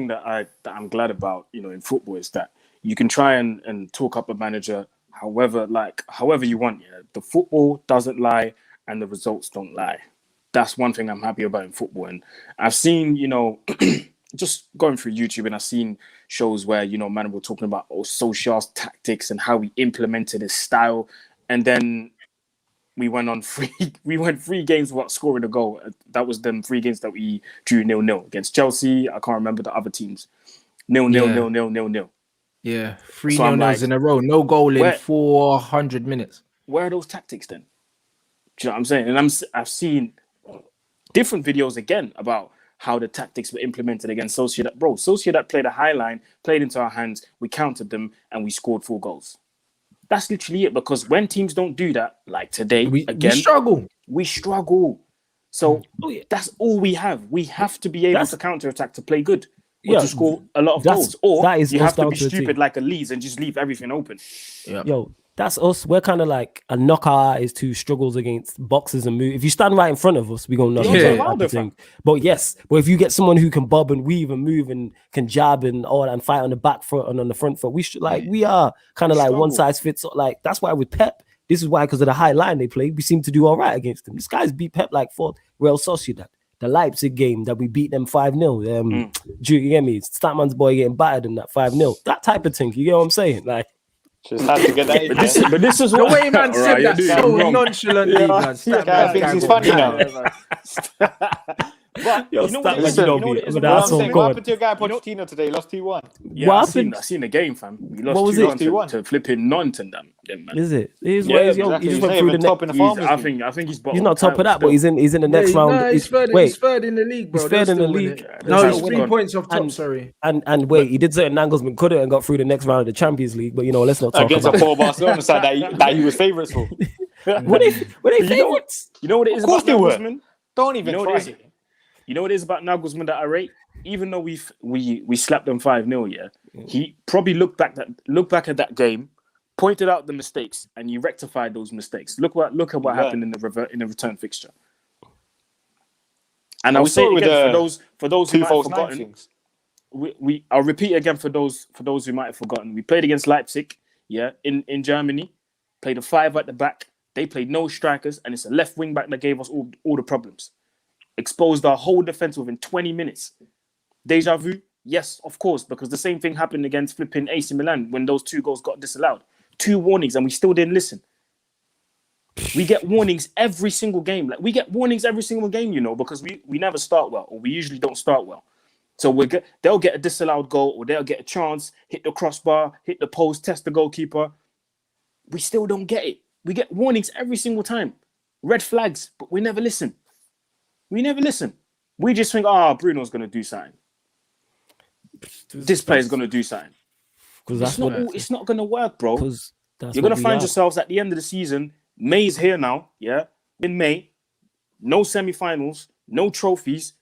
that I'm glad about, in football is that you can try and talk up a manager however you want. Yeah, the football doesn't lie and the results don't lie. That's one thing I'm happy about in football. And I've seen, just going through YouTube, and I've seen shows where, man were talking about Solskjaer's tactics and how he implemented his style. And then we went 3 games without scoring a goal. That was them 3 games that we drew 0-0 against Chelsea. I can't remember the other teams. 0-0. Yeah, 3 0-0s in a row, no goal in 400 minutes. Where are those tactics then? Do you know what I'm saying? And I've seen different videos again about how the tactics were implemented against Sociedad. Bro, Sociedad played a high line, played into our hands, we countered them, and we scored 4 goals. That's literally it, because when teams don't do that, like today, we struggle. So that's all we have. We have to be able to counter-attack to play good. Or to score a lot of goals. Or you have to be stupid like a Leeds and just leave everything open. Yep. Yo, that's us. We're kind of like a knockout artist who struggles against boxers and move. If you stand right in front of us, we're going to knock you out. But if you get someone who can bob and weave and move and can jab and all that and fight on the back foot and on the front foot, we are kind of like one size fits all. Like, that's why with Pep, this is why, because of the high line they play, we seem to do all right against them. This guy's beat Pep like for Real Sociedad. The Leipzig game that we beat them 5-0. You get me? Statman's boy getting battered in that 5-0. That type of thing. You get what I'm saying? Like, just have to get that in. But this is the way man said that so nonchalantly, man. Statman thinks he's funny now. But what happened to your guy Pochettino today? Lost 2-1. Yeah, I seen the game, fam. We lost 2-1 to flipping Nantes, them. Is it? He just went through the top in the farmers. I think he's not top of that, but he's in the next round. He's third in the league, bro. He's third in the league. No, he's 3 points off top. Sorry. And wait, he did say Nagelsmann could have and got through the next round of the Champions League, but let's not talk against about a poor Barcelona side that he was favourites for. Were they favourites? You know what it is about Nagelsmann? Don't even try. You know what it is about Nagelsmann that I rate? Even though we slapped them 5-0, he probably looked back at that game, pointed out the mistakes, and he rectified those mistakes. Look at what happened in the return fixture. And I'll say it again for those who might have forgotten. I'll repeat again for those who might have forgotten. We played against Leipzig, in Germany. Played a 5 at the back. They played no strikers, and it's a left wing back that gave us all the problems. Exposed our whole defense within 20 minutes. Deja vu? Yes, of course, because the same thing happened against flipping AC Milan when those 2 goals got disallowed. 2 warnings, and we still didn't listen. We get warnings every single game. Like, we get warnings every single game, because we never start well, or we usually don't start well. So they'll get a disallowed goal, or they'll get a chance, hit the crossbar, hit the post, test the goalkeeper. We still don't get it. We get warnings every single time. Red flags, but we never listen. We just think, Bruno's going to do something. This player's going to do something. It's not going to work, bro. You're going to find yourselves at the end of the season. May's here now, in May. No semi-finals, no trophies,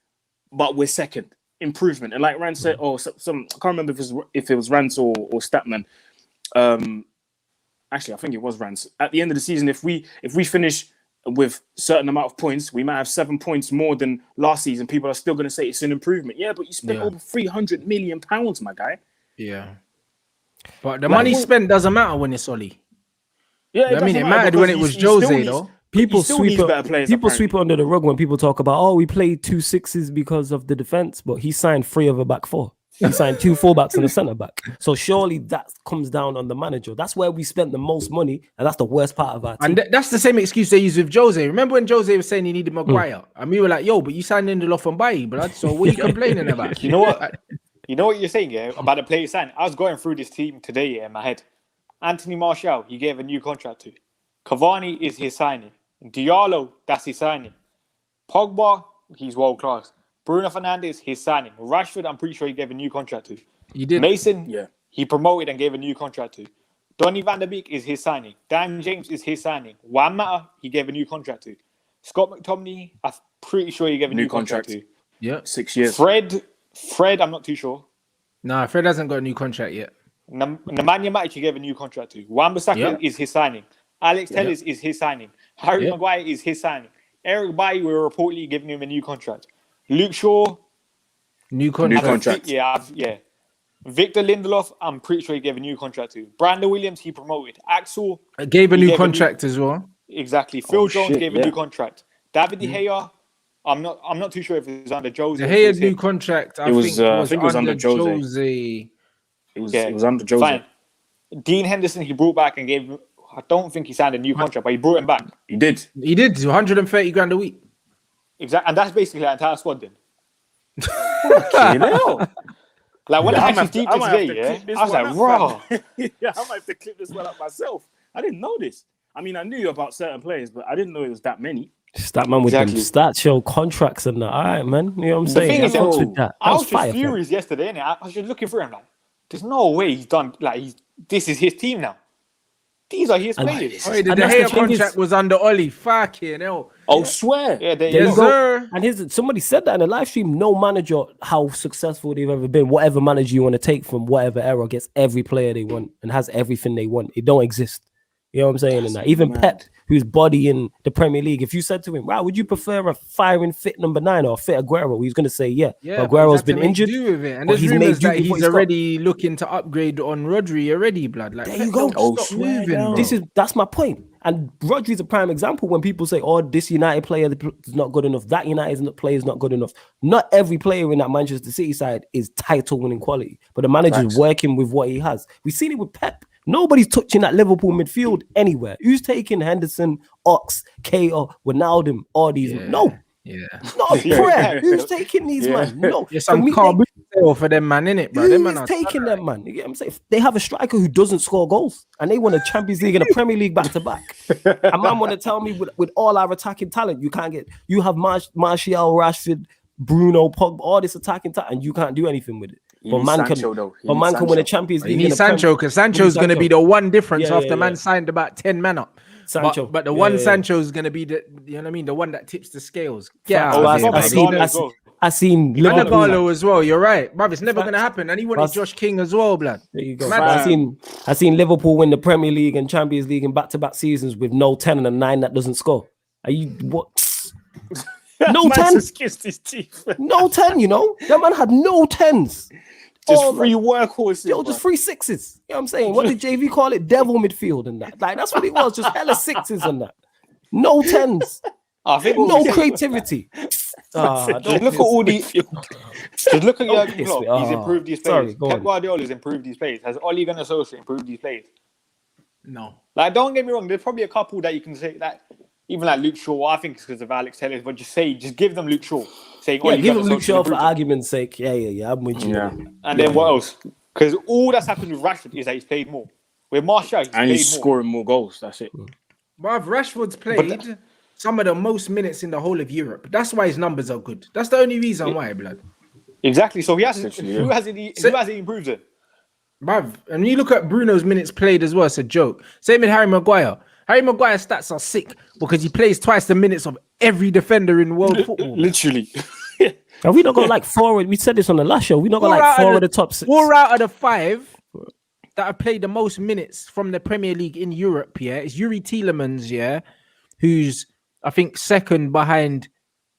but we're second. Improvement. And like Rants said, I can't remember if it was Rants or Statman. Actually, I think it was Rants. At the end of the season, if we finish with a certain amount of points, we might have 7 points more than last season. People are still going to say it's an improvement. Yeah, but you spent over £300 million, my guy. Yeah. But the money spent doesn't matter when it's Ollie. Yeah, I mean, it doesn't mattered matter when it because was he still Jose, needs- though. People he still sweep needs it. better players. People sweep it apparently. under the rug when people talk about, oh, we played 2 6s because of the defense, but he signed 3 of a back 4. He signed 2 fullbacks and a centre back. So surely that comes down on the manager. That's where we spent the most money, and that's the worst part of our team. And that's the same excuse they use with Jose. Remember when Jose was saying he needed Maguire? And we were like, yo, but you signed Lindelof and Bailly, blood. So what are you complaining about? You know what? You know what you're saying, yeah, about the players signing? I was going through this team today, yeah, in my head. Anthony Martial, he gave a new contract to. Cavani is his signing. Diallo, that's his signing. Pogba, he's world class. Bruno Fernandes, his signing. Rashford, I'm pretty sure he gave a new contract to. You did. Mason, Yeah. he promoted and gave a new contract to. Donny van der Beek is his signing. Dan James is his signing. Juan Mata, he gave a new contract to. Scott McTominay, I'm pretty sure he gave a new contract to. Yeah. 6 years. Fred, I'm not too sure. Nah, Fred hasn't got a new contract yet. Nemanja Matic, he gave a new contract to. Wan-Bissaka is his signing. Alex Telles is his signing. Harry Maguire is his signing. Eric Bailly, we were reportedly giving him a new contract. Luke Shaw, New contract. yeah. Victor Lindelof, I'm pretty sure he gave a new contract to. Brandon Williams, he promoted. Axel Gave a he new gave contract as well. Exactly. Phil Jones shit, gave a new contract. David De Gea, I'm not too sure if it was under Jose. The Gea new contract, I think it was under Jose. It was under Jose. Fine. Dean Henderson, he brought back and gave. I don't think he signed a new contract, but he brought him back. He did. He did 130 grand a week. Exactly, and that's basically the entire squad then. You know? Like when I actually deep I might have today, to yeah, clip this I was one like, up, raw. fam. Yeah, I might have to clip this one up myself. I didn't know this. I mean, I knew about certain players, but I didn't know it was that many. Just that man with them stat show contracts and that. All right, man. You know what I'm saying? thing is, I fucks with that. I was fire, just furious yesterday, innit? I was just looking for him like, there's no way he's done. Like, this is his team now. These are his players. The Gea contract was under Oli. Fucking hell. Oh, swear. Yeah, there Yes, you go. sir. And somebody said that in the live stream. No manager, how successful they've ever been, whatever manager you want to take from whatever era, gets every player they want and has everything they want. It don't exist. You know what I'm saying? And that even Pep, who's body in the Premier League, if you said to him, "Wow, would you prefer a firing fit number 9 or a fit Aguero?" He's going to say, "Yeah." But Aguero's been injured, and there's rumors that he's already looking to upgrade on Rodri already. Blood, like there you go. Stop moving. That's my point. And Rodri's a prime example when people say, "Oh, this United player is not good enough. That United player is not good enough." Not every player in that Manchester City side is title-winning quality, but the manager's working with what he has. We've seen it with Pep. Nobody's touching that Liverpool midfield anywhere. Who's taking Henderson, Ox, K.O., Wijnaldum, all these? No. Yeah. Not a prayer. Who's taking these, man? No. Yes, I'm for them, man, innit, bro? Who's taking them, man? You get what I'm saying? They have a striker who doesn't score goals, and they won a Champions League and a Premier League back to back. A man want to tell me with all our attacking talent, you have Martial, Rashford, Bruno, Pogba, all this attacking talent, and you can't do anything with it. But man can win a Champions League. You need Sancho because Sancho's going to be the one difference after man signed about 10 men up. Sancho, but the one Sancho is going to be the, you know what I mean, the one that tips the scales. I seen Liverpool as well. You're right, bruv. It's never going to happen. And he wanted Josh King as well, blood. There you go. I seen Liverpool win the Premier League and Champions League in back-to-back seasons with no 10 and a 9 that doesn't score. Are you what? No 10. No 10. You know that man had no 10s. Just free workhorses. Yo, just free 6s. You know what I'm saying? What did JV call it? Devil midfield and that. Like that's what it was. Just hella 6s and that. No 10s. I think no creativity. Just look at all these. Just look at Jurgen Klopp. He's improved these players. Pep Guardiola's improved these players. Has Ole Gunnar Solskjaer improved these players? No. Like, don't get me wrong. There's probably a couple that you can say that. Even like Luke Shaw, I think it's because of Alex Telles, but just give them Luke Shaw. Saying, give him Luke Shaw for argument's sake. Yeah, I'm with you. Yeah. And then what else? Because all that's happened with Rashford is that he's played more. With Martial, he's scoring more goals. That's it. But Rashford's played some of the most minutes in the whole of Europe. That's why his numbers are good. That's the only reason why, blood. Exactly. So he has to. Who has he improved it? Bruv, and you look at Bruno's minutes played as well, it's a joke. Same with Harry Maguire. Harry Maguire's stats are sick because he plays twice the minutes of every defender in world football. Literally. Have we not got like 4? We said this on the last show. We not got like 4 of the top 6. 4 out of the 5 that have played the most minutes from the Premier League in Europe. Yeah, it's Yuri Tielemans. Yeah, who's I think second behind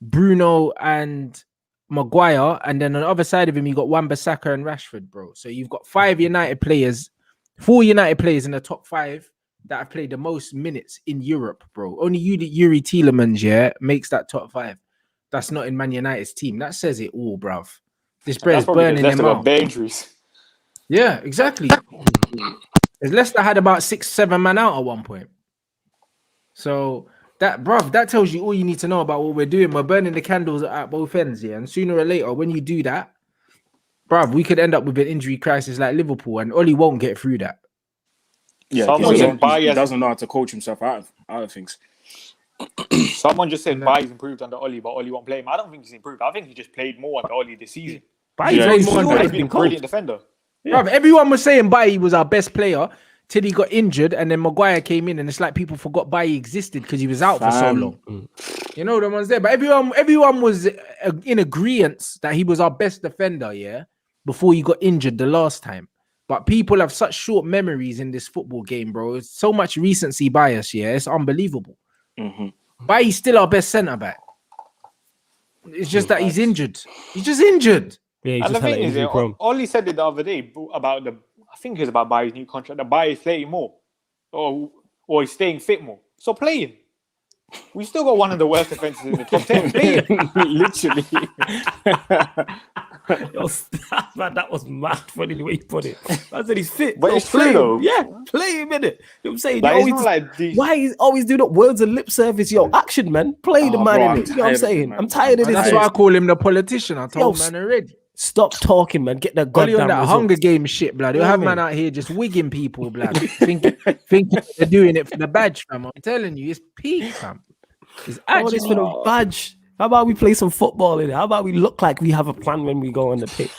Bruno and Maguire, and then on the other side of him you got Wan-Bissaka and Rashford, bro. So you've got 4 United players in the top 5. that have played the most minutes in Europe, bro. Only Yuri Tielemans, yeah, makes that top 5. That's not in Man United's team. That says it all, bruv. This bread is burning them out. Bare injuries. Yeah, exactly. Leicester had about 6-7 man out at one point. So that tells you all you need to know about what we're doing. We're burning the candles at both ends, yeah. And sooner or later, when you do that, bruv, we could end up with an injury crisis like Liverpool, and Oli won't get through that. Yeah, he doesn't know how to coach himself out of things. Someone just said Bailly's improved under Oli, but Oli won't play him. I don't think he's improved. I think he just played more under Oli this season. He's always been a brilliant defender. Yeah. Bruv, everyone was saying Bailly was our best player till he got injured, and then Maguire came in, and it's like people forgot Bailly existed because he was out for so long. You know the ones there, but everyone was in agreement that he was our best defender, yeah, before he got injured the last time. But people have such short memories in this football game, bro. It's so much recency bias, yeah. It's unbelievable. Bailly's still our best centre back. It's just that he's injured. He's just injured. Yeah, and the thing is, Oli said it the other day about I think it was about Bailly's new contract. That Bailly's playing more, or he's staying fit more. So play him. We still got one of the worst defenses in the top 10. Play him. Literally. Yo, man, that was mad funny the way he put it. I said he's fit. But it's true though. Yeah, play him in it. You know what I'm saying? Why he's always doing up words and lip service? Yo, action, man. Play the man in it. You know what I'm saying? I'm tired of this. That's why I call him the politician. I told man already. Stop talking, man. Get that goddamn on that result. Hunger Games shit, blood. You'll have man out here just wigging people, blood. Thinking they're doing it for the badge, fam. I'm telling you, it's peak, fam. It's actually for the badge. How about we play some football in it? How about we look like we have a plan when we go on the pitch?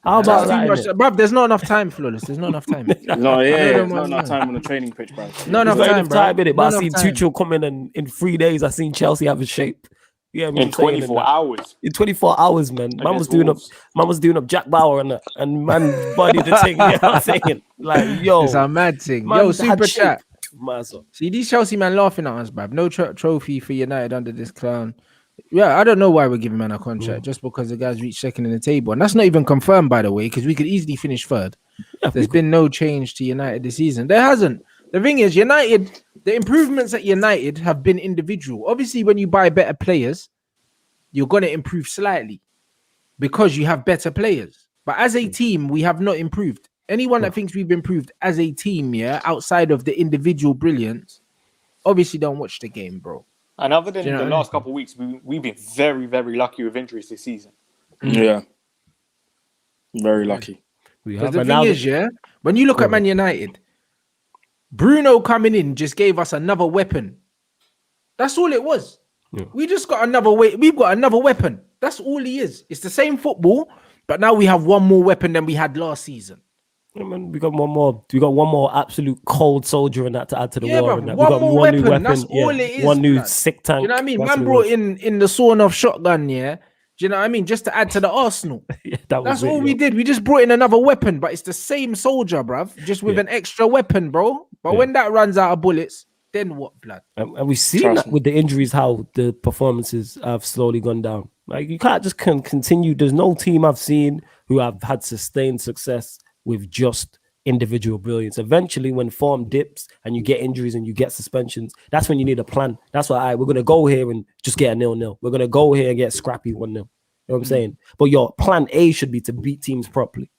How about that? Bruv, there's not enough time, Flawless. There's not enough time. There's not enough time on the training pitch, bro. Not enough time in it. But I seen Tuchel come in, and in 3 days, I seen Chelsea have a shape. Yeah, in 24 hours. In 24 hours, man. Man was doing up Jack Bauer and man body the thing. You know what I'm saying? Like, yo. It's a mad thing. Yo, super chat. See, these Chelsea man laughing at us, bruv. No trophy for United under this clown. Yeah, I don't know why we're giving man a contract, just because the guys reached second in the table. And that's not even confirmed, by the way, because we could easily finish third. There's been no change to United this season. There hasn't. The thing is, United, the improvements at United have been individual. Obviously, when you buy better players, you're going to improve slightly because you have better players. But as a team, we have not improved. Anyone that thinks we've improved as a team, yeah, outside of the individual brilliance, obviously don't watch the game, bro. And other than the last couple of weeks, we've been very, very lucky with injuries this season. Yeah. Very lucky. Because the thing is, yeah, when you look at Man United, Bruno coming in just gave us another weapon. That's all it was. Yeah. We just got another we've got another weapon. That's all he is. It's the same football, but now we have one more weapon than we had last season. Yeah, man, we got one more. We got one more absolute cold soldier in that to add to the war. Bro, one more weapon. New weapon. That's all it is. One new sick tank. You know what I mean? Man brought in the sawn-off shotgun. Yeah. Do you know what I mean? Just to add to the arsenal. That's all we did. We just brought in another weapon, but it's the same soldier, bruv, just with an extra weapon, bro. But when that runs out of bullets, then what, blood? And we've seen that with the injuries, how the performances have slowly gone down. Like, you can't just continue. There's no team I've seen who have had sustained success with just individual brilliance. Eventually, when form dips and you get injuries and you get suspensions, that's when you need a plan. That's why we're going to go here and just get a 0-0. We're going to go here and get scrappy 1-0. You know what I'm saying? But your plan A should be to beat teams properly.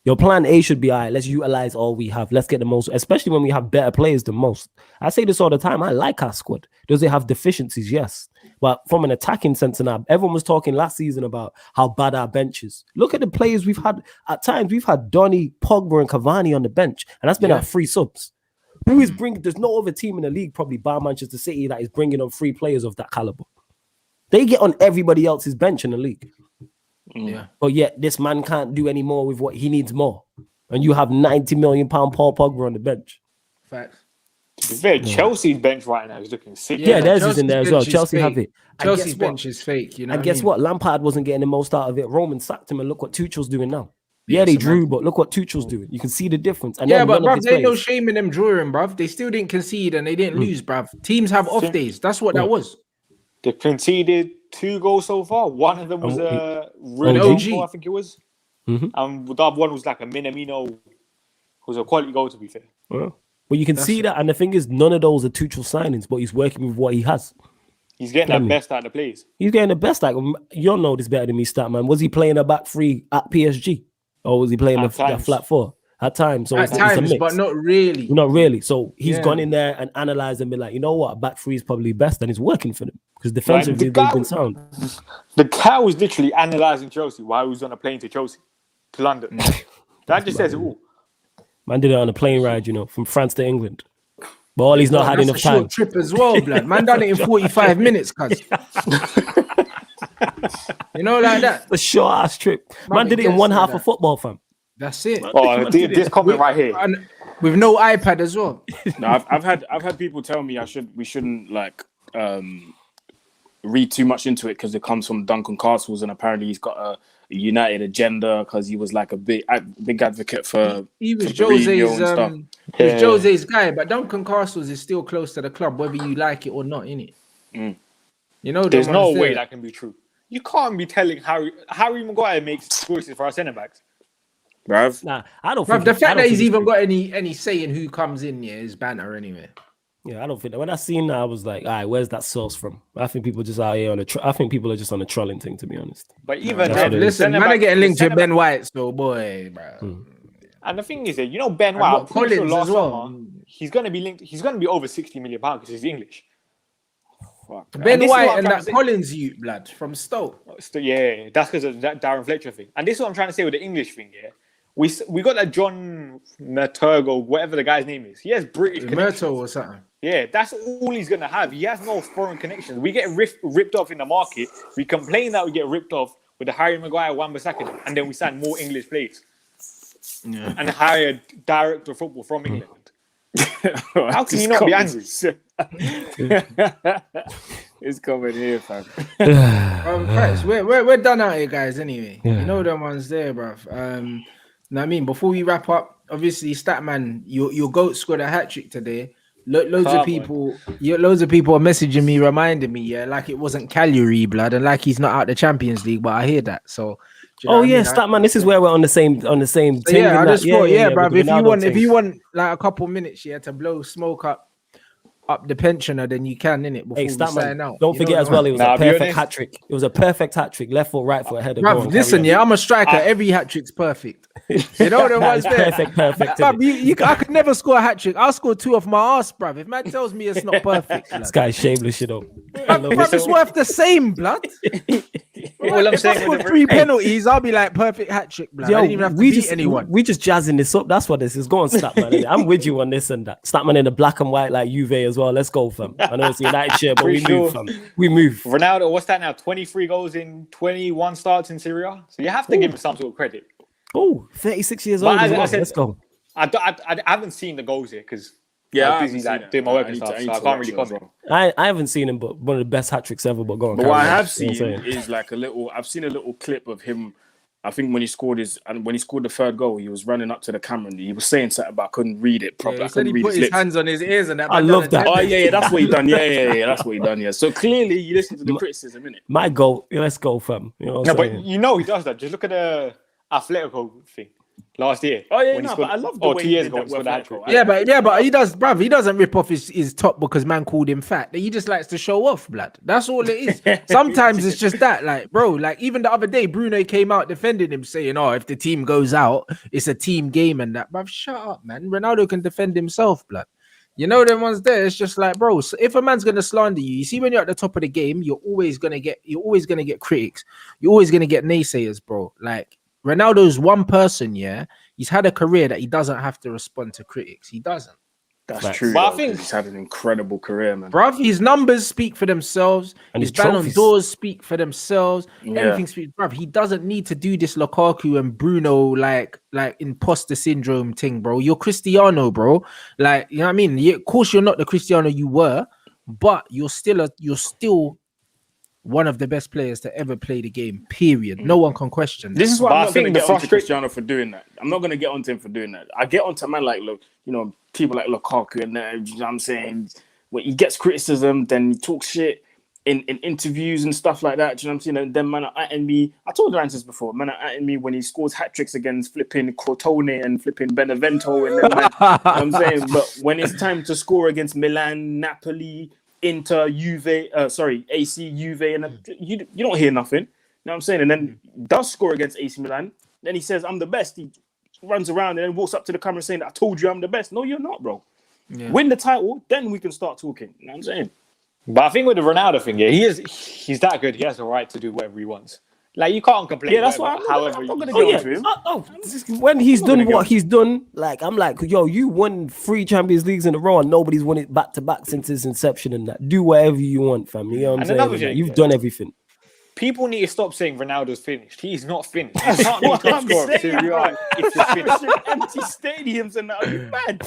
Your plan A should be, all right, let's utilize all we have. Let's get the most, especially when we have better players than most. I say this all the time. I like our squad. Does it have deficiencies? Yes. But from an attacking sense now, everyone was talking last season about how bad our bench is. Look at the players we've had. At times, we've had Donny, Pogba, and Cavani on the bench, and that's been our free subs. Who is bringing? There's no other team in the league, probably bar Manchester City, that is bringing on free players of that caliber. They get on everybody else's bench in the league. Yeah. But yet, this man can't do any more with what he needs more. And you have £90 million Paul Pogba on the bench. Facts. To be fair, Chelsea's bench right now is looking sick. Yeah, theirs is in there as well. Chelsea have it. Chelsea's bench is fake. You know. And guess what? Lampard wasn't getting the most out of it. Roman sacked him, and look what Tuchel's doing now. Yeah, they drew, but look what Tuchel's doing. You can see the difference. And but bruv, there ain't no shame in them drawing, bruv. They still didn't concede and they didn't lose, bruv. Teams have off days. That's what that was. They conceded 2 goals so far. One of them was a really goal, I think it was. And the other one was like a Minamino. It was a quality goal, to be fair. Well, But you can see that, and the thing is, none of those are Tuchel signings, but he's working with what he has. He's getting the best out of the players. He's getting the best. Like, you don't know this better than me, Statman. Was he playing a back three at PSG, or was he playing a flat four at times? So at it's a times, mix. but not really. Not really. So he's gone in there and analyzed and been like, you know what, back three is probably best, and it's working for them because defensively they've been sound. The guy was literally analysing Chelsea while he was on a plane to Chelsea, to London. That just says it all. Man did it on a plane ride, from France to England. But all he's not had enough time. Short trip as well, blood. Man done it in 45 minutes, cuz. Like that. A short ass trip. Man did it in one half of football, fam. That's it. Oh, this comment right here. And with no iPad as well. No, I've had people tell me we shouldn't read too much into it because it comes from Duncan Castles, and apparently he's got a United agenda because he was like a big advocate for. He was Jose's guy, but Duncan Castles is still close to the club, whether you like it or not, innit? There's no way that can be true. You can't be telling Harry Maguire makes choices for our centre backs. Bruv. Nah, I don't. Bruv, the fact that he's even got any say in who comes in, is banter anyway. Yeah, I don't think that. When I seen that, I was like, all right, where's that source from? I think people just out here I think people are just on a trolling thing, to be honest. But even listen, man, are getting linked to Ben White, so boy, bro. And the thing is that Ben White, I'm pretty sure last as well. summer, he's gonna be linked. He's gonna be over £60 million because he's English. Fuck. Ben White and that Collins youth blood from Stoke. Yeah, that's because of that Darren Fletcher thing. And this is what I'm trying to say with the English thing. Yeah, we got that John Murtaugh, whatever the guy's name is. He has British Murtaugh or something. Yeah, that's all he's gonna have. He has no foreign connections. We get ripped off in the market. We complain that we get ripped off with the Harry Maguire, Wan-Bissaka, and then we sign more English players and hire a director of football from England. How can you not be angry? It's coming here, fam. Christ, we're done out here, guys. Anyway, you know them ones there, bruv. Know what I mean, before we wrap up, obviously, Statman, your goat scored a hat trick today. Loads of people are messaging me, reminding me, like it wasn't calorie blood, and like he's not out the Champions League. But I hear that, so. Statman, this is where we're on the same thing. Yeah, I just thought, bruv, if you want like a couple minutes, to blow smoke up the pensioner, then you can, innit? Before we sign out. Don't forget as well, it was a perfect hat trick. It was a perfect hat trick, left foot, right foot, header. Bruv, listen, I'm a striker. Every hat trick's perfect. You know the ones there. Perfect. Bruv, I could never score a hat trick. I'll score 2 off my ass, bruv. If man tells me it's not perfect, this guy's shameless, bruv, it's worth the same, blood. All I'm saying, if I score 3 penalties, I'll be like perfect hat trick, blood. I didn't even have to beat anyone. We just jazzing this up. That's what this is. Go on, Statman. I'm with you on this and that. Statman in the black and white like Juve as well. Let's go, fam. I know it's a United shirt, but we move, fam. We move. Ronaldo, what's that now? 23 goals in 21 starts in Serie A. So you have to give him some sort of credit. Oh, 36 years old. Let's go. I haven't seen the goals here because I'm busy doing my work and stuff, so I can't really comment. I haven't seen him, but one of the best hat tricks ever. But go on. But what I have seen is like I've seen a little clip of him. I think when he scored the third goal, he was running up to the camera and he was saying something, but I couldn't read it properly. He said he put his hands on his ears and that. I love that. Oh yeah, that's what he done. Yeah, that's what he done. Yeah. So clearly, you listen to the criticism, innit? My goal. Let's go, fam. You know but he does that. Just look at the Atletico thing last year. Oh yeah, but I love the way 2 years ago. But he does, bruv. He doesn't rip off his top because man called him fat. He just likes to show off, blood. That's all it is. Sometimes it's just that, like, bro. Like even the other day, Bruno came out defending him, saying, "Oh, if the team goes out, it's a team game and that." Bruv, shut up, man. Ronaldo can defend himself, blood. You know them ones there. It's just like, bro. So if a man's gonna slander you, you see when you're at the top of the game, you're always gonna get critics. You're always gonna get naysayers, bro. Like. Ronaldo's one person, he's had a career that he doesn't have to respond to critics. He doesn't. That's true. But I think he's had an incredible career, man. Bruv, his numbers speak for themselves. And his Ballon d'Ors speak for themselves. Everything speaks. Bruv, he doesn't need to do this Lukaku and Bruno like imposter syndrome thing, bro. You're Cristiano, bro. Like, you know what I mean? Of course, you're not the Cristiano you were, but you're still one of the best players to ever play the game, period. No one can question that. This is why I'm not going to get onto Cristiano for doing that. I'm not going to get onto him for doing that. I get onto man like, look, people like Lukaku and you know what I'm saying? When he gets criticism, then he talks shit. in interviews and stuff like that. Do you know what I'm saying? And then man are atting me. I told Rants this before. Man are atting me when he scores hat tricks against flipping Crotone and flipping Benevento. And then, man, you know what I'm saying? But when it's time to score against Milan, Napoli, Inter, Juve, AC, Juve, and you don't hear nothing. You know what I'm saying? And then does score against AC Milan. Then he says, I'm the best. He runs around and then walks up to the camera saying, I told you I'm the best. No, you're not, bro. Yeah. Win the title, then we can start talking. You know what I'm saying? But I think with the Ronaldo thing, yeah, he's that good. He has the right to do whatever he wants. Like, you can't complain. Yeah, that's why I'm not going to go to him. When he's done what he's done, like, I'm like, yo, you won 3 Champions Leagues in a row and nobody's won it back to back since its inception and that. Do whatever you want, fam. You know what I'm saying? Like, you've done everything. People need to stop saying Ronaldo's finished. He's not finished. You can't be top scorer of Serie A if you're finished. Empty stadiums and that would be bad.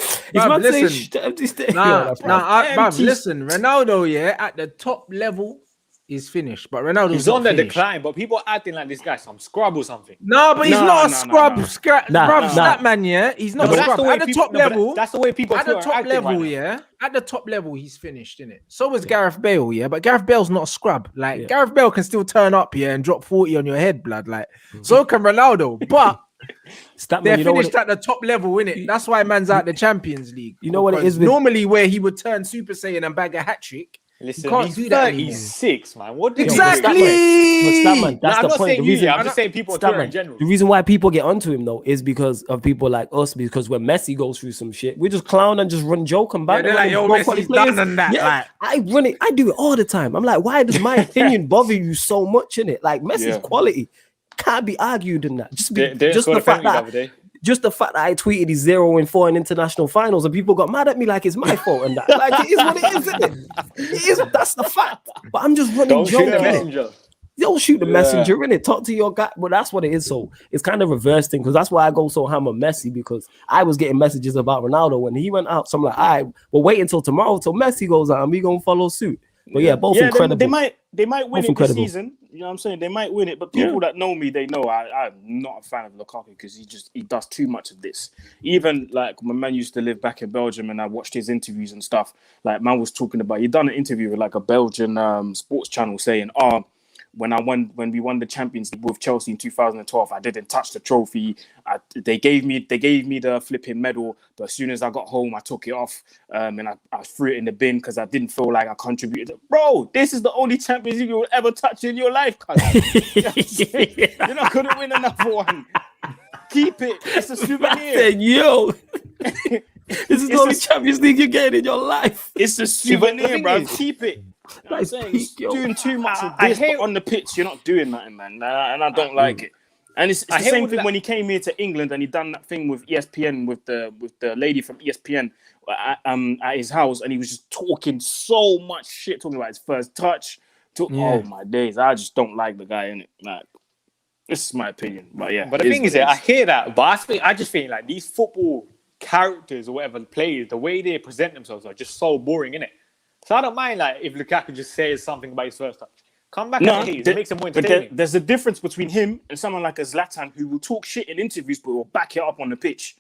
Listen, empty stadiums. Listen, Ronaldo, yeah, at the top level is finished, but Ronaldo's he's on the decline. But people are acting like this guy's some scrub or something. No, but he's not a scrub. That man, yeah, he's not a scrub. At the top level, that's the way people at the top level, yeah. At the top level, he's finished, innit? So was Gareth Bale, yeah, but Gareth Bale's not a scrub. Like Gareth Bale can still turn up here and drop 40 on your head, blood. Like so can Ronaldo, but they're finished at the top level, innit? That's why man's out the Champions League. You know what it is? Normally, where he would turn Super Saiyan and bag a hat trick. Listen, he's 36, man. What exactly? That's the point. I'm just saying people in general. The reason why people get onto him though is because of people like us. Because when Messi goes through some shit, we just clown and just run joke and back. They're like, yo, Messi's done and that. Yeah, like. I run it. I do it all the time. I'm like, why does my opinion bother you so much in it? Like Messi's quality can't be argued in that. Just the fact that. Just the fact that I tweeted he's 0-4 in international finals and people got mad at me like it's my fault and that. Like, it is what it is, isn't it? It is, that's the fact. But I'm just running Don't shoot the messenger. Don't shoot the messenger, innit? Talk to your guy. But that's what it is. So it's kind of reverse thing because that's why I go so ham on Messi because I was getting messages about Ronaldo when he went out. So I'm like, all right, we'll wait until tomorrow till Messi goes out and we gonna follow suit. But both incredible. They might win it this season. You know what I'm saying? They might win it, but people that know me, they know I'm not a fan of Lukaku because he does too much of this. Even like when man used to live back in Belgium and I watched his interviews and stuff, like man was talking about, he done an interview with like a Belgian sports channel saying, when we won the Champions League with Chelsea in 2012, I didn't touch the trophy. They gave me the flipping medal, but as soon as I got home, I took it off and I threw it in the bin because I didn't feel like I contributed. Bro, this is the only Champions League you will ever touch in your life, you're not gonna win another one. Keep it. It's a souvenir. Yo. This is the only Champions League you're getting in your life. It's a souvenir, bro. Keep it. You know what I'm saying? You're doing too much of this, but on the pitch, you're not doing nothing, man. And I don't like it. And it's the same thing when he came here to England and he done that thing with ESPN with the lady from ESPN at his house, and he was just talking so much shit, talking about his first touch. Oh my days, I just don't like the guy in it. Like, this is my opinion, but yeah. But the thing is, I hear that, but I just think like these football characters or whatever players, the way they present themselves are just so boring, innit? So I don't mind like if Lukaku just says something about his first touch. Come back and it makes him more entertaining. But there's a difference between him and someone like a Zlatan who will talk shit in interviews but will back it up on the pitch.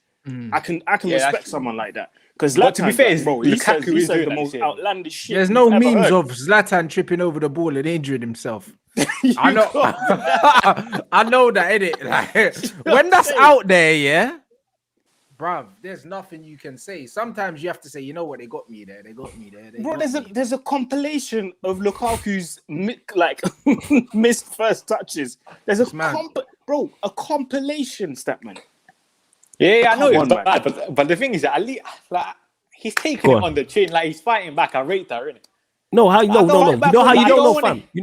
I can respect someone like that. Because Zlatan, to be fair, bro, he says the most outlandish shit. There's no memes of Zlatan tripping over the ball and injuring himself. I know. I know that, innit? Like, when that's out there, yeah. Bruv, there's nothing you can say. Sometimes you have to say, you know what, they got me there. Bro, there's a compilation of Lukaku's missed first touches. There's a compilation, Statman. Yeah, I know. But the thing is that at least, like, he's taking it on the chin, like he's fighting back. I rate that, innit? No. You know how you don't know, fam. You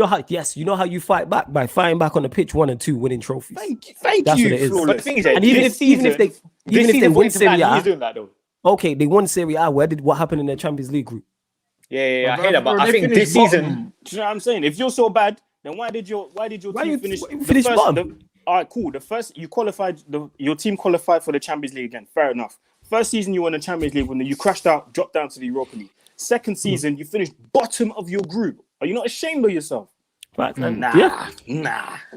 know how you fight back by fighting back on the pitch 1 and 2, winning trophies. Thank That's you. What it is. But the thing is, and even if they win Serie A, he's doing that though. Okay, they won Serie A. What happened in the Champions League group? Yeah, I hear that, but I think this season. Do you know what I'm saying? If you're so bad, then why did your team finish bottom? All right, cool. The first you qualified, your team qualified for the Champions League again. Fair enough. First season you won the Champions League when you crashed out, dropped down to the Europa League. Second season, you finished bottom of your group. Are you not ashamed of yourself? Nah.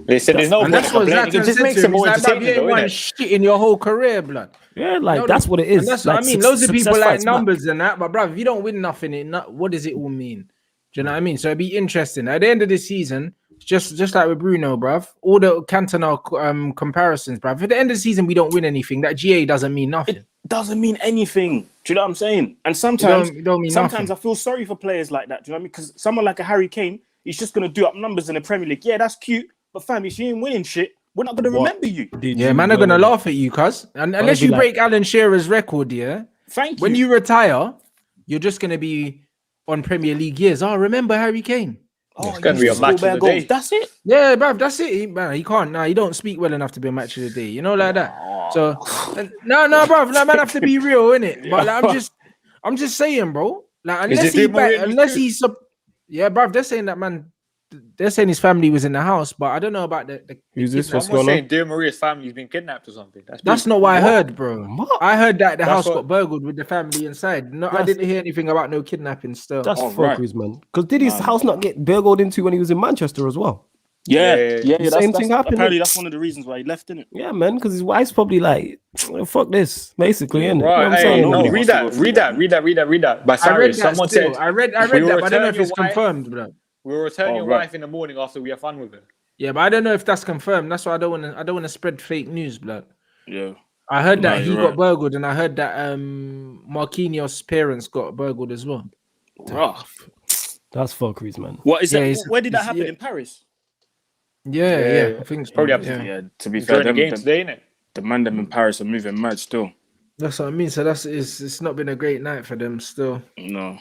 Listen, there's no point in complaining. It just makes it more entertaining, though, innit? Shit in your whole career, blood. Yeah, like that's what it is. That's what I mean. Loads of people like numbers and that, but bro, if you don't win nothing, what does it all mean? Do you know what I mean? So it'd be interesting. At the end of the season, just like with Bruno, bruv, all the Cantona comparisons, bruv. At the end of the season, we don't win anything. That GA doesn't mean nothing. It doesn't mean anything. Do you know what I'm saying? And sometimes, it don't mean sometimes nothing. I feel sorry for players like that. Do you know what I mean? Because someone like a Harry Kane, he's just going to do up numbers in the Premier League. Yeah, that's cute. But fam, if you ain't winning shit, we're not going to remember you. Yeah, man, are going to laugh at you, cuz. Unless you break Alan Shearer's record, yeah? Thank you. When you retire, you're just going to be on Premier League years. Oh, remember Harry Kane? Oh, it's going to be a match of the day. That's it. Yeah, bruv, that's it. He can't. Nah, he don't speak well enough to be a match of the day. You know, like that. So, no, bruv, that man have to be real, innit? But like, I'm just saying, bro. Like, unless he's, yeah, bruv, they're saying that man. They're saying his family was in the house, but I don't know about the who's this? What's going on? Saying Di Maria's family's been kidnapped or something. That's not what I heard, bro. What? I heard that the house got burgled with the family inside. No, I didn't hear anything about no kidnapping still. That's fuckeries, man. Because did his house not get burgled into when he was in Manchester as well? Yeah. The same thing happened. Apparently, that's one of the reasons why he left, innit? Yeah, man. Because his wife's probably like, fuck this, basically, innit? Right. You know what I'm saying? No, read that. By Cyrus, someone said. I read that, but I don't know if it's confirmed, bro. We'll return your wife in the morning after we have fun with her. Yeah, but I don't know if that's confirmed. That's why I don't want to spread fake news, blood. Yeah. I heard that he got burgled, and I heard that Marquinhos' parents got burgled as well. That's fuckeries, man. What is that? Where did that happen? In Paris? Yeah, I think so. Probably yeah. To be fair, the game today, innit? The man them in Paris are moving mad still. That's what I mean. So it's not been a great night for them still. No.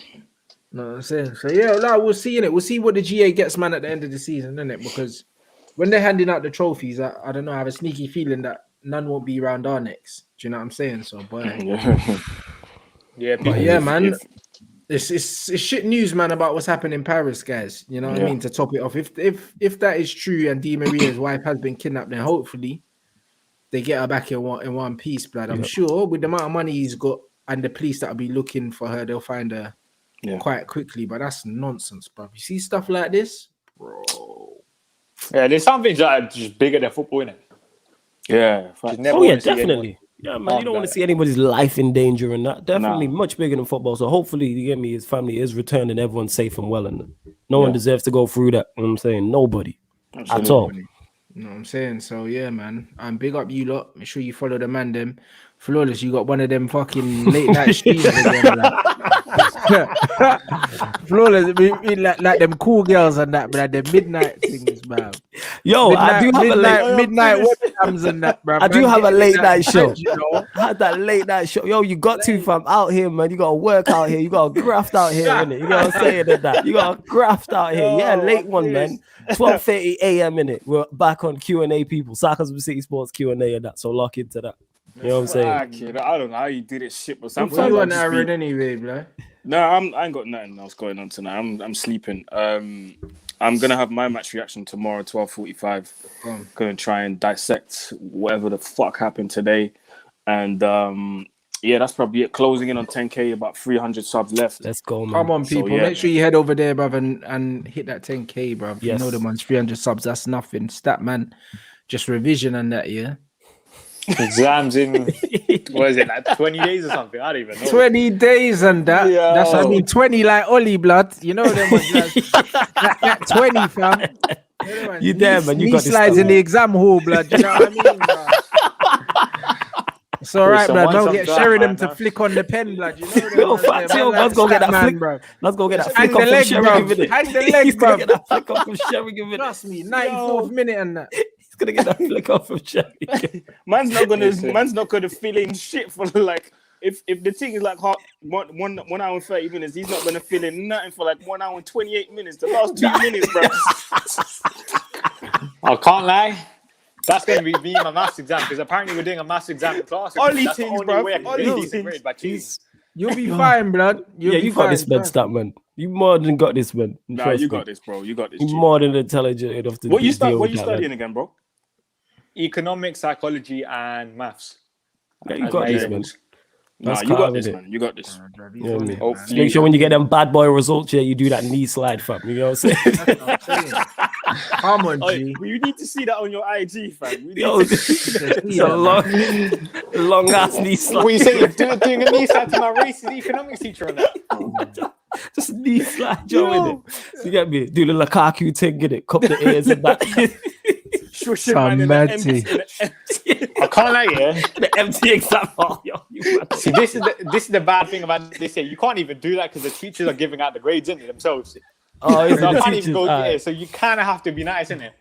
No, I'm saying. So yeah, we'll see in it. We'll see what the GA gets, man, at the end of the season, innit? Because when they're handing out the trophies, I don't know, I have a sneaky feeling that none won't be around our necks. Do you know what I'm saying? So, boy. Yeah, man. It's shit news, man, about what's happening in Paris, guys. You know what I mean? To top it off, if that is true and Di Maria's wife has been kidnapped, then hopefully they get her back in one piece, blood. I'm sure with the amount of money he's got and the police that'll be looking for her, they'll find her. Quite quickly, but that's nonsense, bro. You see stuff like this, bro. Yeah, there's some things that are just bigger than football, innit? Yeah. Definitely. Yeah, man. You don't want to see anybody's life in danger and that. Definitely much bigger than football. So hopefully, you get me, his family is returned and everyone's safe and well. And no one deserves to go through that. You know what I'm saying? Nobody. Absolutely. At all. You know what I'm saying? So yeah, man. Big up you lot. Make sure you follow the man them. Flawless, you got one of them fucking late night streams again, Flawless, like them cool girls and that, but the midnight things, man. Yo, I do have a midnight webcams and that, bro. I do have a late night show. I had that late night show. Yo, you got to, fam, out here, man. You got to work out here. You got to graft out here, innit? You know what I'm saying? That you got to graft out here. Yeah, late one, man. 12:30 a.m. innit? We're back on Q&A, people. Sarcasm City Sports Q&A and that. So lock into that. You know what I'm saying? Kid, I don't know how you did it, shit, but sometimes you want Aaron anyway, bro? No, I ain't got nothing else going on tonight. I'm sleeping. I'm gonna have my match reaction tomorrow, 12:45. Gonna try and dissect whatever the fuck happened today, and that's probably it. Closing in on 10K, about 300 subs left. Let's go, man. Come on, people. Make sure you head over there, bruv, and hit that 10K, bruv. Yes. You know the ones 300 subs. That's nothing. Stat man, just revision on that, yeah. Exams in what is it, like 20 days or something? I don't even know. 20 days and that. Yeah. That's what I mean. 20 like Ollie blood. You know them ones, like 20, fam. You there, man? You got this slides in the exam hall, blood. You know what I mean, bro? It's all right, blood. Don't get Sheridan to flick on the pen, blood. You know let's go get that flick, bro. Let's go get that flick off from Sheridan. Hang the leg, bro. Get that flick off from Sheridan. Trust me, 94th minute and that. Gonna get that flick off of Sheridan. Man's not gonna fill in shit for like if the thing is like 1 hour and 30 minutes, he's not gonna fill in nothing for like 1 hour and 28 minutes. The last 2 minutes, bro. I can't lie. That's going to be me in my maths exam because apparently we're doing a maths exam class. Only that's things, the only bro. way I can get decent grades by cheating. You'll be fine, blood. You got this, man. Stop, man. You more than got this, man. Nah, you got this, bro. You got this. You're more than intelligent enough to. What you studying again, bro? Economics, psychology, and maths. Yeah, you got this, man. Nah, you got this, man. You got this. Make sure when you get them bad boy results, you do that knee slide, fam. You know what I'm saying? Come on, G. You need to see that on your IG, fam. It's a long ass knee slide. What you saying? Doing a knee slide to my racist economics teacher on that? Just knee slide Joe in it. You get me? Do the Lukaku thing in it, cup the ears and that. Shushing man in the empty. I can't lie, yeah. The empty example. Yo, See, this is the bad thing about this year. You can't even do that because the teachers are giving out the grades in themselves. Oh, So I can't even go there. So you kind of have to be nice, innit?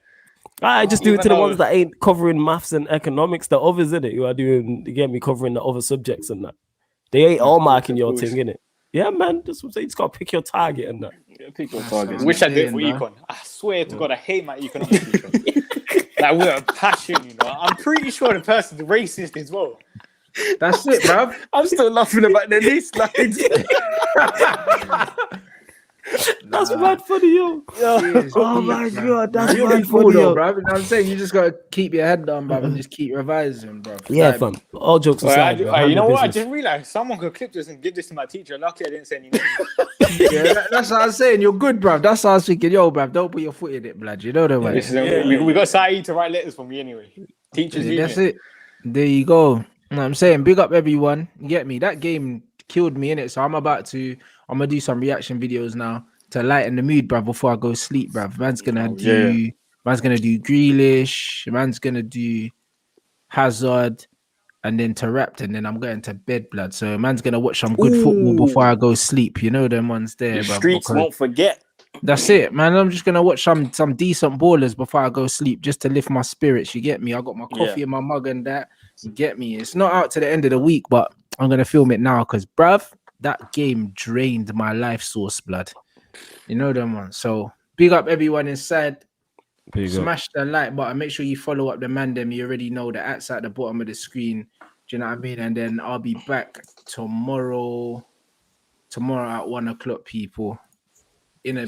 I just do it to the ones that ain't covering maths and economics. The others, innit? You are doing, you get me, covering the other subjects and that. They ain't all marking your thing, innit? Yeah, man. That's what I'm saying. You just gotta pick your target and that. Yeah, pick your target. Wish I did it for econ. I swear to God, I hate my economics teacher. Like with a passion, you know. I'm pretty sure the person's racist as well. That's it, bruv. I'm still laughing about the knee slides. That's mad funny, yo. Oh my God, that's mad funny, though, yo. bruv. You know what I'm saying? You just gotta keep your head down, bruv, and just keep revising, bruv. Yeah, fam. All jokes aside, you know what? I just realized someone could clip this and give this to my teacher. Luckily, I didn't say any names. Yeah, that's what I was saying. You're good, bruv. That's what I was thinking. Yo, bruv, don't put your foot in it, blood. You know that, way. We got Saeed to write letters for me anyway. Teachers, that's it. There you go. You know what I'm saying? Big up everyone. You get me? That game killed me in it. So I'm gonna do some reaction videos now to lighten the mood, bruv, before I go sleep, bruv. Man's gonna do Grealish, man's gonna do Hazard, and then to Rapt, and then I'm going to bed, blood. So man's gonna watch some good football before I go sleep. You know them ones there, The bruv. streets won't forget. That's it, man. I'm just gonna watch some decent ballers before I go sleep, just to lift my spirits. You get me? I got my coffee in my mug and that. You get me? It's not out to the end of the week, but I'm gonna film it now because, bruv, that game drained my life source, blood. You know them ones. So big up everyone inside. Smash the like button. Make sure you follow up the man. Them you already know the ads at the bottom of the screen. Do you know what I mean? And then I'll be back tomorrow. Tomorrow at 1 o'clock, people.